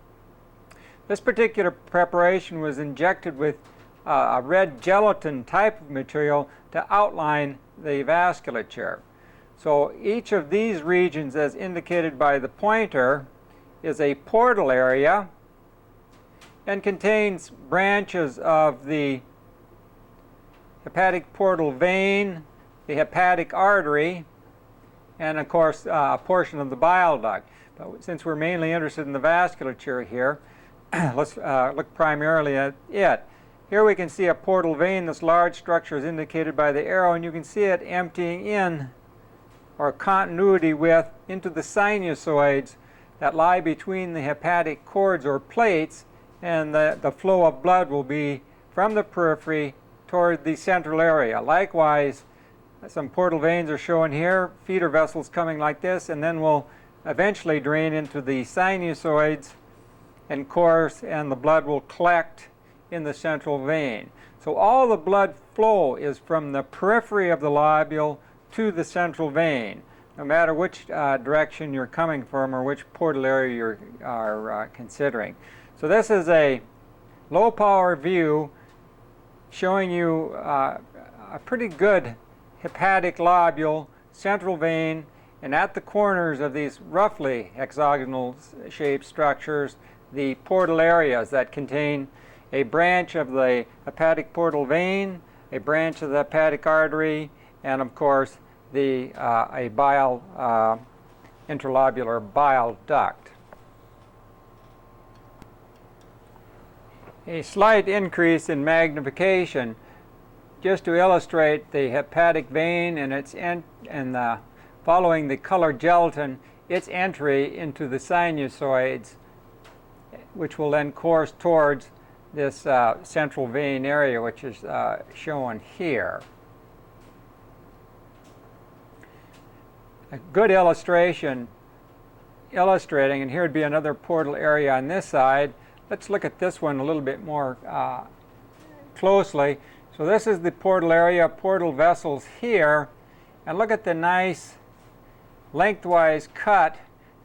This particular preparation was injected with a red gelatin type of material to outline the vasculature. So each of these regions, as indicated by the pointer, is a portal area and contains branches of the hepatic portal vein, the hepatic artery, and of course a portion of the bile duct. But since we're mainly interested in the vasculature here, let's look primarily at it. Here we can see a portal vein. This large structure is indicated by the arrow, and you can see it emptying in, or continuity with, into the sinusoids that lie between the hepatic cords or plates, and the flow of blood will be from the periphery toward the central area. Likewise, some portal veins are shown here, feeder vessels coming like this, and then will eventually drain into the sinusoids and course, and the blood will collect in the central vein. So all the blood flow is from the periphery of the lobule to the central vein, no matter which direction you're coming from or which portal area you are considering. So this is a low power view showing you a pretty good hepatic lobule, central vein, and at the corners of these roughly hexagonal shaped structures, the portal areas that contain a branch of the hepatic portal vein, a branch of the hepatic artery, and of course a bile interlobular bile duct. A slight increase in magnification just to illustrate the hepatic vein and its following the colored gelatin, its entry into the sinusoids, which will then course towards this central vein area, which is shown here. A good illustration illustrating, and here would be another portal area on this side. Let's look at this one a little bit more closely. So this is the portal area, portal vessels here, and look at the nice lengthwise cut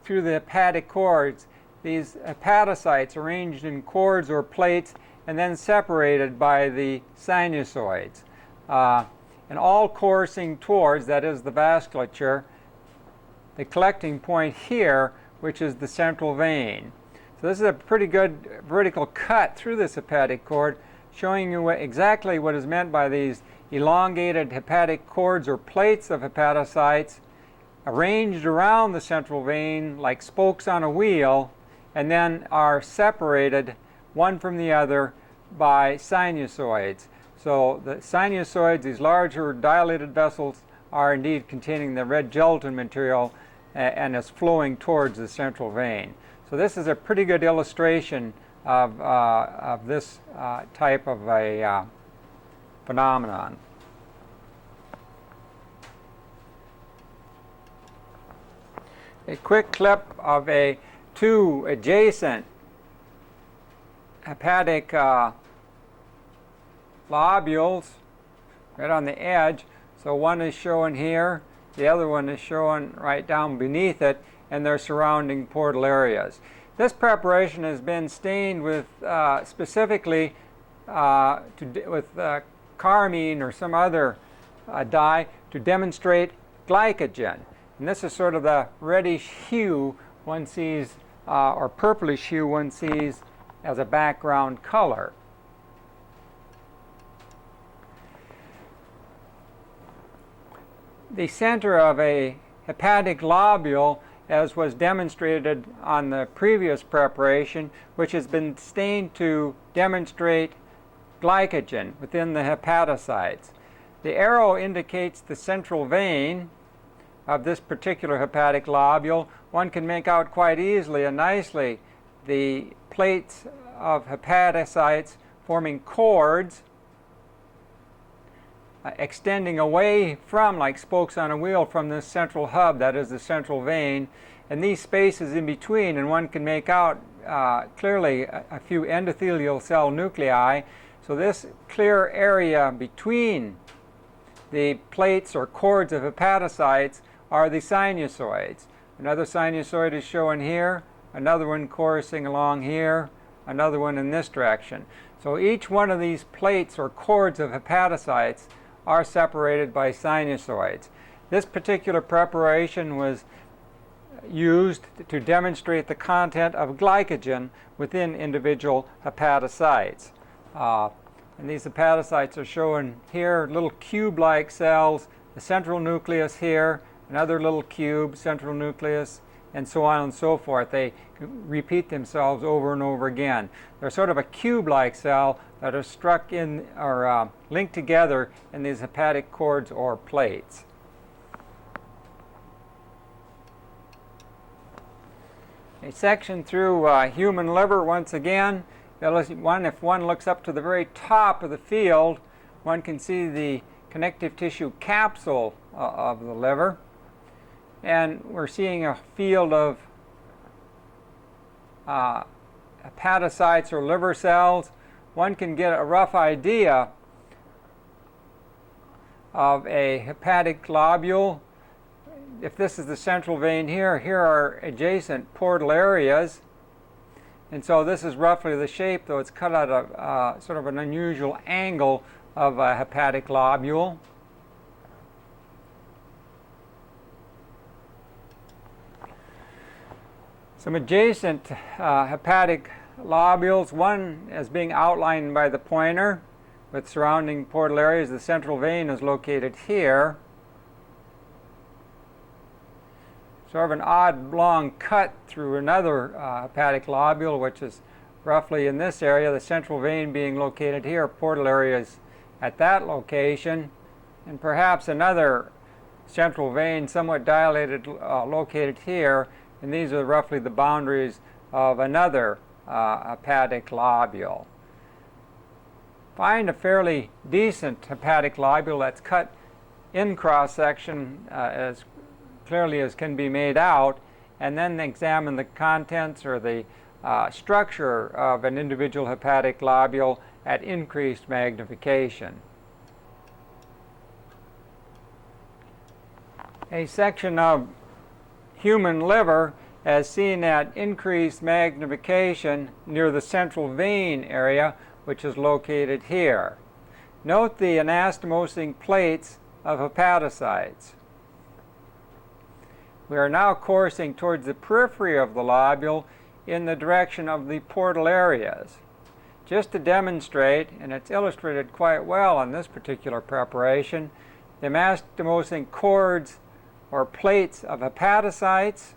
through the hepatic cords. These hepatocytes arranged in cords or plates and then separated by the sinusoids, and all coursing towards, that is the vasculature, the collecting point here, which is the central vein. So this is a pretty good vertical cut through this hepatic cord, showing you exactly what is meant by these elongated hepatic cords or plates of hepatocytes arranged around the central vein like spokes on a wheel, and then are separated one from the other by sinusoids. So the sinusoids, these larger dilated vessels, are indeed containing the red gelatin material and is flowing towards the central vein. So this is a pretty good illustration of this type of a phenomenon. A quick clip of two adjacent hepatic lobules right on the edge. So one is shown here, the other one is shown right down beneath it, and their surrounding portal areas. This preparation has been stained with specifically with carmine or some other dye to demonstrate glycogen. And this is sort of the reddish hue one sees, or purplish hue one sees as a background color. The center of a hepatic lobule, as was demonstrated on the previous preparation, which has been stained to demonstrate glycogen within the hepatocytes. The arrow indicates the central vein of this particular hepatic lobule. One can make out quite easily and nicely the plates of hepatocytes forming cords extending away from, like spokes on a wheel, from this central hub, that is the central vein, and these spaces in between, and one can make out clearly a few endothelial cell nuclei. So this clear area between the plates or cords of hepatocytes are the sinusoids. Another sinusoid is shown here, another one coursing along here, another one in this direction. So each one of these plates or cords of hepatocytes are separated by sinusoids. This particular preparation was used to demonstrate the content of glycogen within individual hepatocytes. And these hepatocytes are shown here, little cube-like cells, the central nucleus here, another little cube, central nucleus, and so on and so forth. They repeat themselves over and over again. They're sort of a cube-like cell that are struck in or linked together in these hepatic cords or plates. A section through human liver once again. If one looks up to the very top of the field, one can see the connective tissue capsule of the liver. And we're seeing a field of hepatocytes or liver cells. One can get a rough idea of a hepatic globule. If this is the central vein here, here are adjacent portal areas. And so this is roughly the shape, though it's cut at a sort of an unusual angle of a hepatic globule. Some adjacent hepatic lobules, one is being outlined by the pointer with surrounding portal areas. The central vein is located here. Sort of an odd long cut through another hepatic lobule, which is roughly in this area, the central vein being located here, portal areas at that location, and perhaps another central vein somewhat dilated located here, and these are roughly the boundaries of another hepatic lobule. Find a fairly decent hepatic lobule that's cut in cross-section as clearly as can be made out, and then examine the contents or the structure of an individual hepatic lobule at increased magnification. A section of human liver as seen at increased magnification near the central vein area, which is located here. Note the anastomosing plates of hepatocytes. We are now coursing towards the periphery of the lobule in the direction of the portal areas. Just to demonstrate, and it's illustrated quite well in this particular preparation, the anastomosing cords or plates of hepatocytes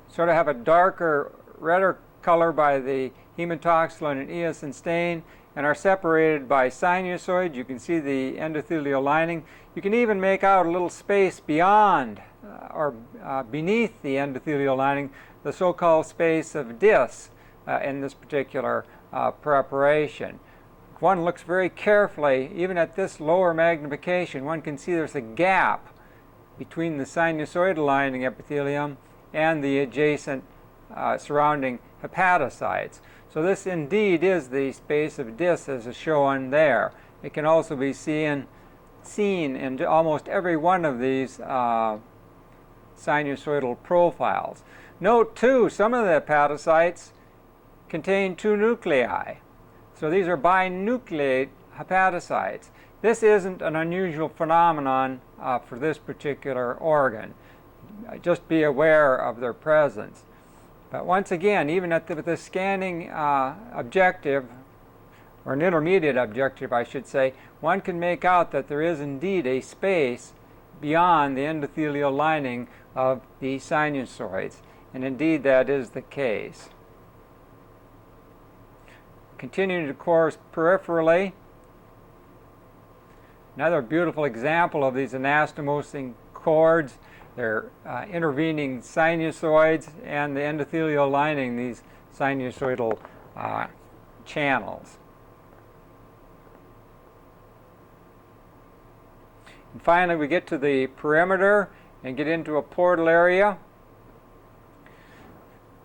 sort of have a darker, redder color by the hematoxylin and eosin stain and are separated by sinusoid. You can see the endothelial lining. You can even make out a little space beyond or beneath the endothelial lining, the so-called space of Dis in this particular preparation. If one looks very carefully, even at this lower magnification, one can see there's a gap between the sinusoidal lining epithelium and the adjacent surrounding hepatocytes. So this indeed is the space of Dis as is shown there. It can also be seen in almost every one of these sinusoidal profiles. Note too, some of the hepatocytes contain two nuclei. So these are binucleate hepatocytes. This isn't an unusual phenomenon for this particular organ. Just be aware of their presence. But once again, even with the scanning objective, or an intermediate objective I should say, one can make out that there is indeed a space beyond the endothelial lining of the sinusoids. And indeed that is the case. Continuing to course peripherally, another beautiful example of these anastomosing cords. They're intervening sinusoids and the endothelial lining, these sinusoidal channels. And finally, we get to the perimeter and get into a portal area.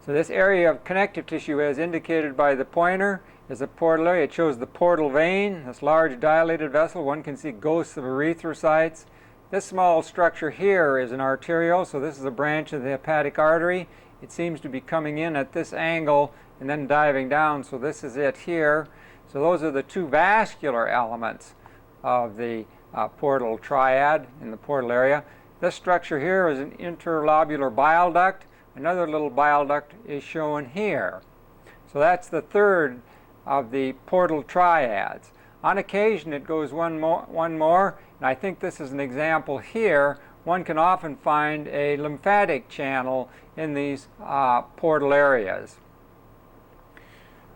So this area of connective tissue, as indicated by the pointer, is a portal area. It shows the portal vein, this large dilated vessel. One can see ghosts of erythrocytes. This small structure here is an arteriole, so this is a branch of the hepatic artery. It seems to be coming in at this angle and then diving down, so this is it here. So those are the two vascular elements of the portal triad in the portal area. This structure here is an interlobular bile duct. Another little bile duct is shown here. So that's the third of the portal triads. On occasion it goes one more, and I think this is an example here one can often find a lymphatic channel in these portal areas.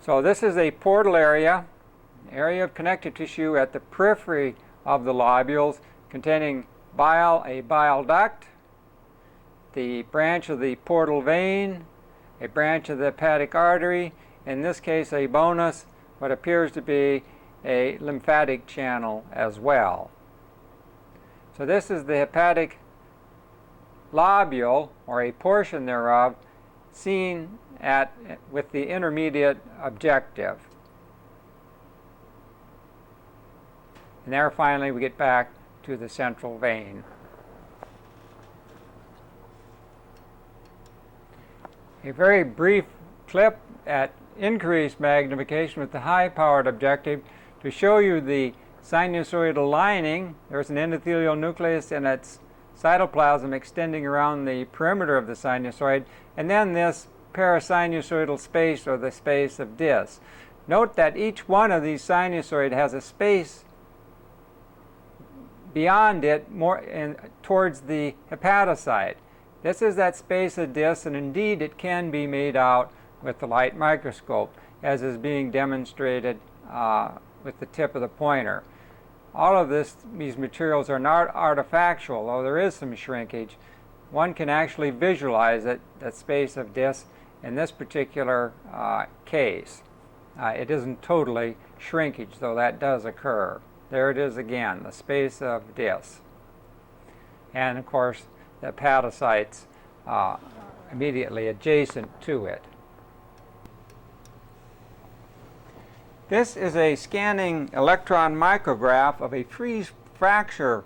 So this is a portal area of connective tissue at the periphery of the lobules, containing a bile duct, the branch of the portal vein, a branch of the hepatic artery, in this case a bonus, what appears to be a lymphatic channel as well. So this is the hepatic lobule, or a portion thereof, seen with the intermediate objective. And there finally we get back to the central vein. A very brief clip at increased magnification with the high-powered objective to show you the sinusoidal lining. There's an endothelial nucleus and its cytoplasm extending around the perimeter of the sinusoid, and then this parasinusoidal space, or the space of Dis. Note that each one of these sinusoid has a space beyond it towards the hepatocyte. This is that space of Dis, and indeed it can be made out with the light microscope, as is being demonstrated with the tip of the pointer. All of these materials are not artifactual, though there is some shrinkage. One can actually visualize that space of Dis in this particular case. It isn't totally shrinkage, though that does occur. There it is again, the space of Dis. And of course, the hepatocytes immediately adjacent to it. This is a scanning electron micrograph of a freeze fracture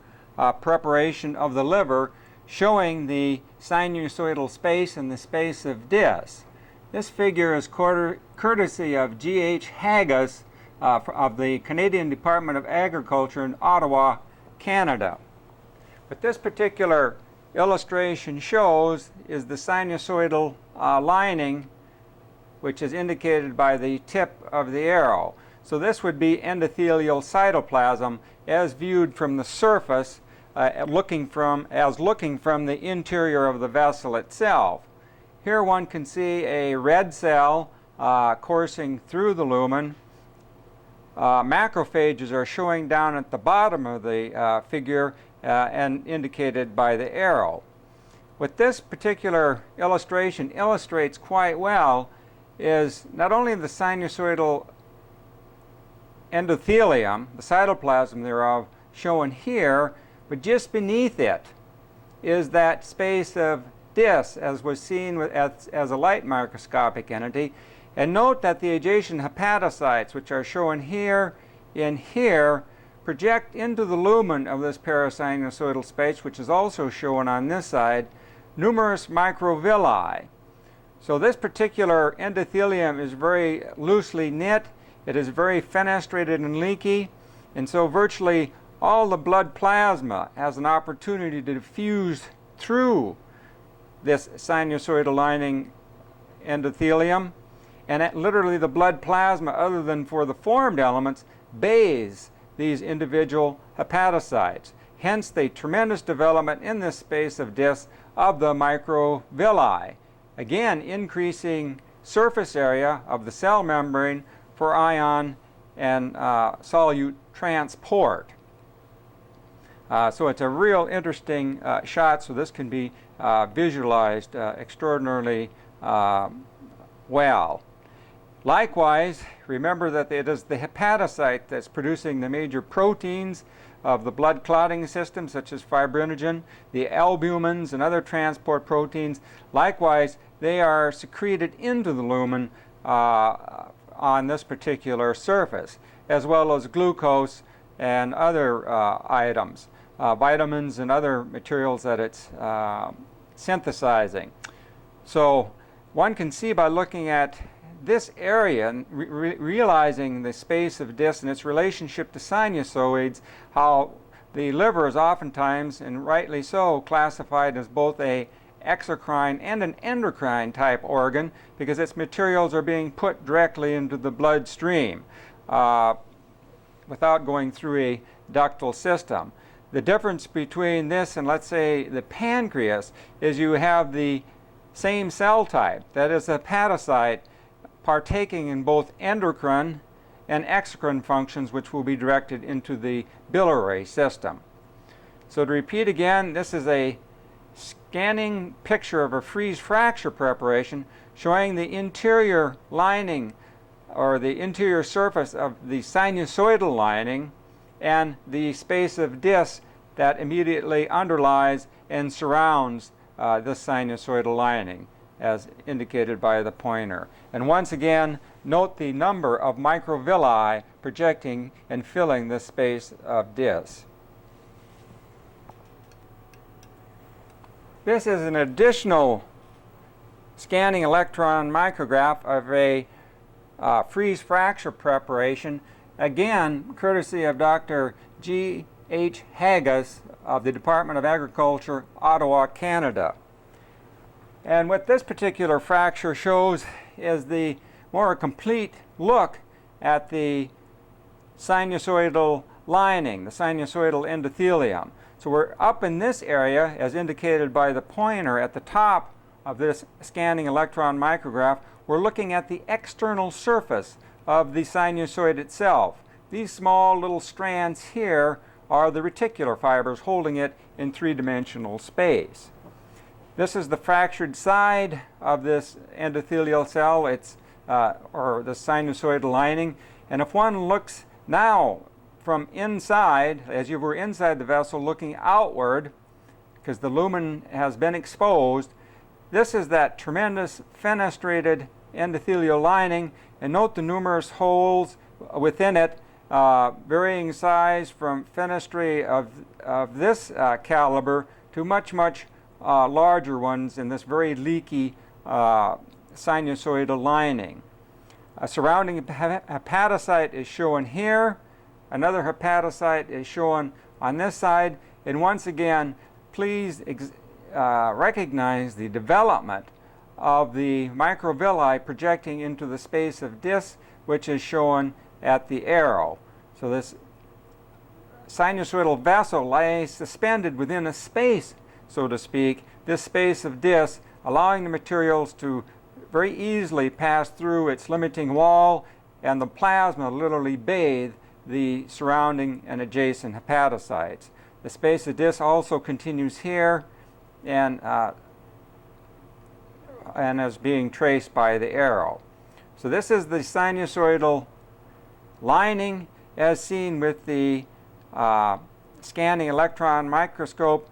preparation of the liver, showing the sinusoidal space and the space of Dis. This figure is courtesy of G.H. Haggis of the Canadian Department of Agriculture in Ottawa, Canada. What this particular illustration shows is the sinusoidal lining, which is indicated by the tip of the arrow. So this would be endothelial cytoplasm as viewed from the surface, looking from the interior of the vessel itself. Here one can see a red cell coursing through the lumen. Macrophages are showing down at the bottom of the figure and indicated by the arrow. What this particular illustration illustrates quite well is not only the sinusoidal endothelium, the cytoplasm thereof, shown here, but just beneath it is that space of Dis, as was seen as a light microscopic entity. And note that the adjacent hepatocytes, which are shown here and here, project into the lumen of this parasinusoidal space, which is also shown on this side, numerous microvilli. So this particular endothelium is very loosely knit. It is very fenestrated and leaky, and so virtually all the blood plasma has an opportunity to diffuse through this sinusoidal lining endothelium, and literally the blood plasma, other than for the formed elements, bathes these individual hepatocytes. Hence the tremendous development in this space of Dis of the microvilli, again increasing surface area of the cell membrane for ion and solute transport. So it's a real interesting shot, so this can be visualized extraordinarily well. Likewise, remember that it is the hepatocyte that's producing the major proteins of the blood clotting system, such as fibrinogen, the albumins, and other transport proteins. Likewise, they are secreted into the lumen on this particular surface, as well as glucose and other items, vitamins and other materials that it's synthesizing. So one can see by looking at this area and realizing the space of Dis and its relationship to sinusoids, how the liver is oftentimes, and rightly so, classified as both a exocrine and an endocrine type organ, because its materials are being put directly into the bloodstream without going through a ductal system. The difference between this and, let's say, the pancreas is you have the same cell type, that is, the hepatocyte, partaking in both endocrine and exocrine functions, which will be directed into the biliary system. So to repeat again, this is a scanning picture of a freeze fracture preparation showing the interior lining or the interior surface of the sinusoidal lining and the space of disc that immediately underlies and surrounds this sinusoidal lining, as indicated by the pointer. And once again, note the number of microvilli projecting and filling this space of disc. This is an additional scanning electron micrograph of a freeze fracture preparation, again courtesy of Dr. G.H. Haggis of the Department of Agriculture, Ottawa, Canada. And what this particular fracture shows is the more complete look at the sinusoidal lining, the sinusoidal endothelium. So we're up in this area, as indicated by the pointer at the top of this scanning electron micrograph. We're looking at the external surface of the sinusoid itself. These small little strands here are the reticular fibers holding it in three-dimensional space. This is the fractured side of this endothelial cell, or the sinusoidal lining. And if one looks now from inside, as you were inside the vessel looking outward, because the lumen has been exposed, this is that tremendous fenestrated endothelial lining. And note the numerous holes within it, varying size from fenestry of this caliber to much larger ones in this very leaky sinusoidal lining. A surrounding hepatocyte is shown here. Another hepatocyte is shown on this side. And once again, please recognize the development of the microvilli projecting into the space of disc, which is shown at the arrow. So this sinusoidal vessel lies suspended within a space, so to speak, this space of disc, allowing the materials to very easily pass through its limiting wall, and the plasma literally bathe the surrounding and adjacent hepatocytes. The space of disc also continues here and is being traced by the arrow. So this is the sinusoidal lining as seen with the scanning electron microscope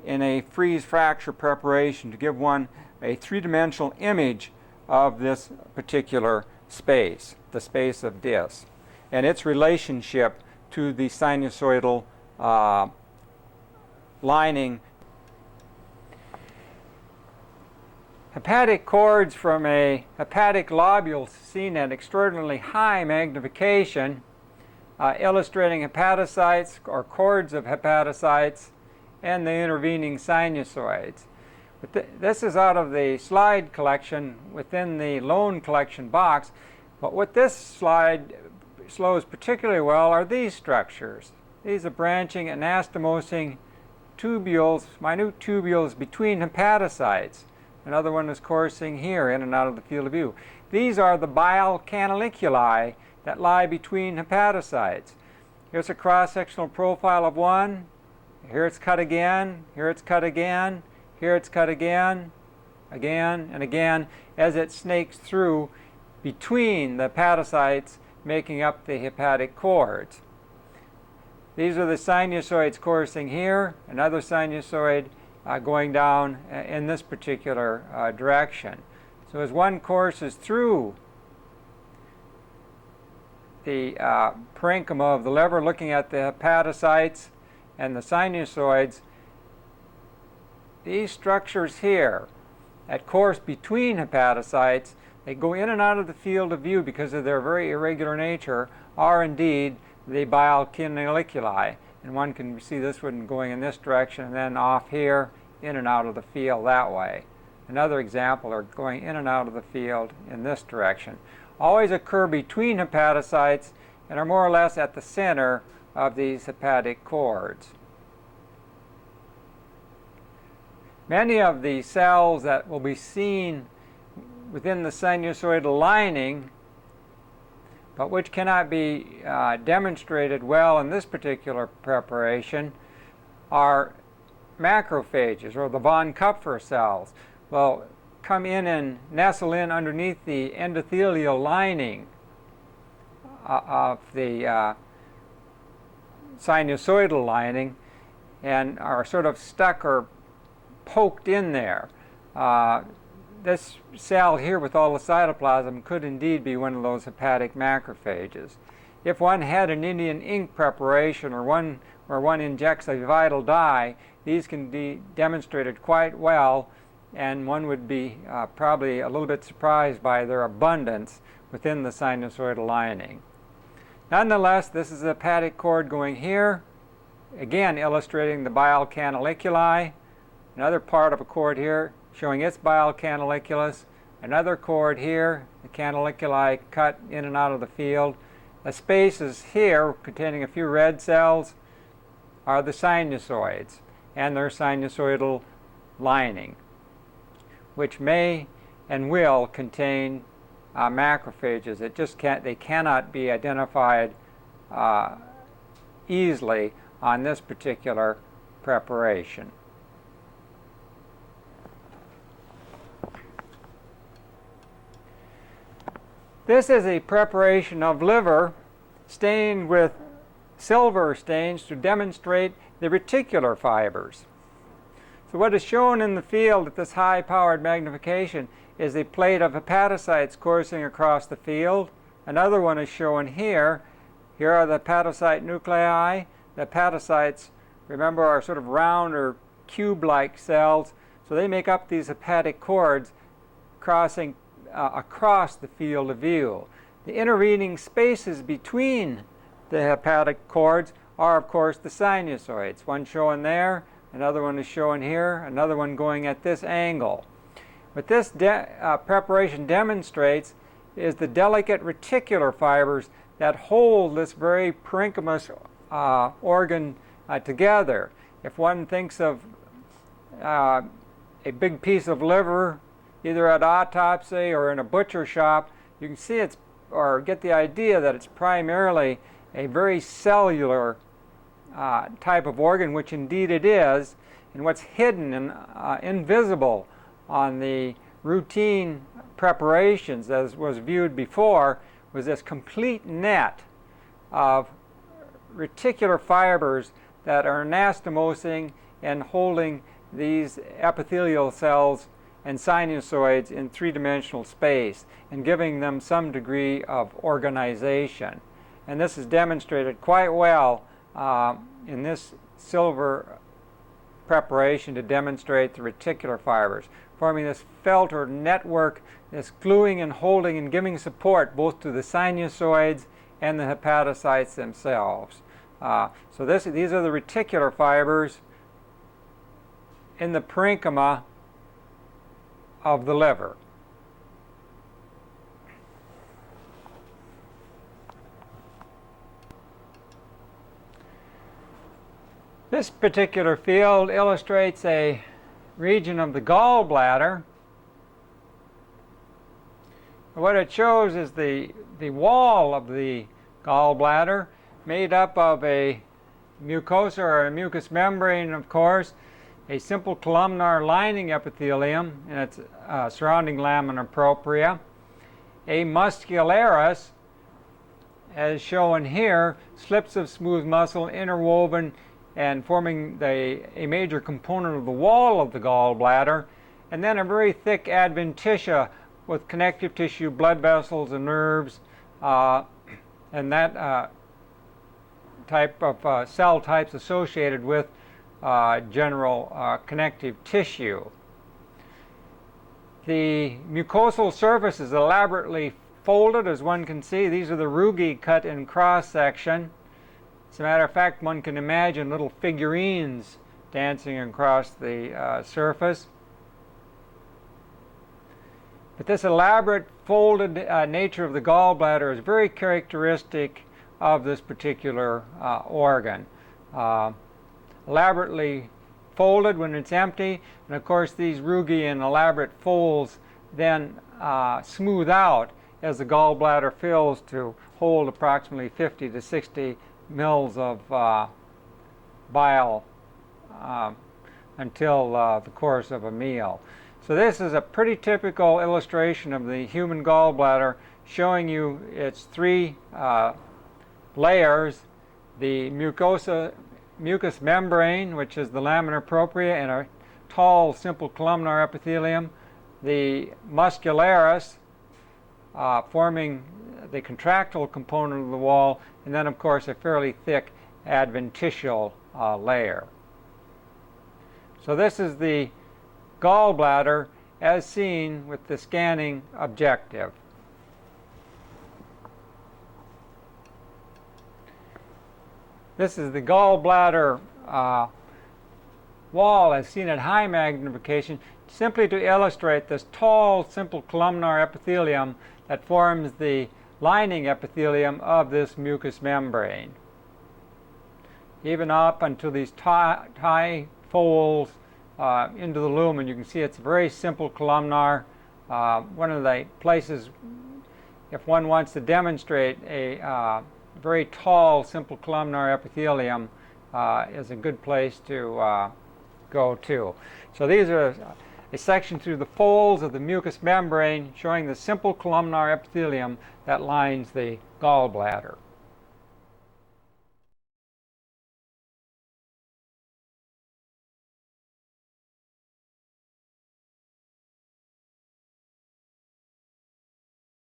in a freeze fracture preparation to give one a three-dimensional image of this particular space, the space of disc, and its relationship to the sinusoidal lining. Hepatic cords from a hepatic lobule seen at extraordinarily high magnification, illustrating hepatocytes or cords of hepatocytes and the intervening sinusoids. But this is out of the slide collection within the loan collection box. But what this slide shows particularly well are these structures. These are branching anastomosing tubules, minute tubules between hepatocytes. Another one is coursing here in and out of the field of view. These are the bile canaliculi that lie between hepatocytes. Here's a cross-sectional profile of one. Here it's cut again, here it's cut again, here it's cut again, again and again, as it snakes through between the hepatocytes making up the hepatic cords. These are the sinusoids coursing here, another sinusoid going down in this particular direction. So as one courses through the parenchyma of the liver, looking at the hepatocytes and the sinusoids, these structures here that course between hepatocytes, they go in and out of the field of view because of their very irregular nature, are indeed the bile canaliculi. And one can see this one going in this direction and then off here, in and out of the field that way. Another example are going in and out of the field in this direction. Always occur between hepatocytes and are more or less at the center of these hepatic cords. Many of the cells that will be seen within the sinusoidal lining, but which cannot be demonstrated well in this particular preparation, are macrophages, or the von Kupffer cells. Will come in and nestle in underneath the endothelial lining of the sinusoidal lining and are sort of stuck or poked in there. This cell here with all the cytoplasm could indeed be one of those hepatic macrophages. If one had an Indian ink preparation or one where one injects a vital dye, these can be demonstrated quite well, and one would be probably a little bit surprised by their abundance within the sinusoidal lining. Nonetheless, this is a hepatic cord going here, again illustrating the bile canaliculi. Another part of a cord here showing its bile canaliculus. Another cord here, the canaliculi cut in and out of the field. The spaces here containing a few red cells are the sinusoids and their sinusoidal lining, which may and will contain macrophages. They cannot be identified easily on this particular preparation. This is a preparation of liver stained with silver stains to demonstrate the reticular fibers. So what is shown in the field at this high-powered magnification is a plate of hepatocytes coursing across the field. Another one is shown here. Here are the hepatocyte nuclei. The hepatocytes, remember, are sort of round or cube-like cells, so they make up these hepatic cords crossing across the field of view. The intervening spaces between the hepatic cords are, of course, the sinusoids. One shown there, another one is shown here, another one going at this angle. What this preparation demonstrates is the delicate reticular fibers that hold this very parenchymatous organ together. If one thinks of a big piece of liver, either at autopsy or in a butcher shop, you can see it's, or get the idea that it's primarily a very cellular type of organ, which indeed it is, and what's hidden and invisible on the routine preparations, as was viewed before, was this complete net of reticular fibers that are anastomosing and holding these epithelial cells and sinusoids in three-dimensional space and giving them some degree of organization. And this is demonstrated quite well in this silver preparation to demonstrate the reticular fibers, forming this felt or network, this gluing and holding and giving support both to the sinusoids and the hepatocytes themselves. So these are the reticular fibers in the parenchyma of the liver. This particular field illustrates a region of the gallbladder. What it shows is the wall of the gallbladder, made up of a mucosa or a mucous membrane, of course, a simple columnar lining epithelium and its surrounding lamina propria, a muscularis, as shown here, slips of smooth muscle interwoven and forming a major component of the wall of the gallbladder, and then a very thick adventitia with connective tissue, blood vessels, and nerves, and that type of cell types associated with general connective tissue. The mucosal surface is elaborately folded, as one can see. These are the rugae cut in cross-section. As a matter of fact, one can imagine little figurines dancing across the surface. But this elaborate folded nature of the gallbladder is very characteristic of this particular organ. Elaborately folded when it's empty, and of course these rugae and elaborate folds then smooth out as the gallbladder fills to hold approximately 50 to 60 mils of bile until the course of a meal. So this is a pretty typical illustration of the human gallbladder, showing you its three layers: the mucous membrane, which is the lamina propria and a tall, simple columnar epithelium, the muscularis, forming the contractile component of the wall, and then of course a fairly thick adventitial layer. So this is the gallbladder as seen with the scanning objective. This is the gallbladder wall as seen at high magnification, simply to illustrate this tall, simple columnar epithelium that forms the lining epithelium of this mucous membrane. Even up until these high folds into the lumen, you can see it's very simple columnar. One of the places, if one wants to demonstrate a very tall, simple columnar epithelium, is a good place to go to. So these are a section through the folds of the mucous membrane showing the simple columnar epithelium that lines the gallbladder.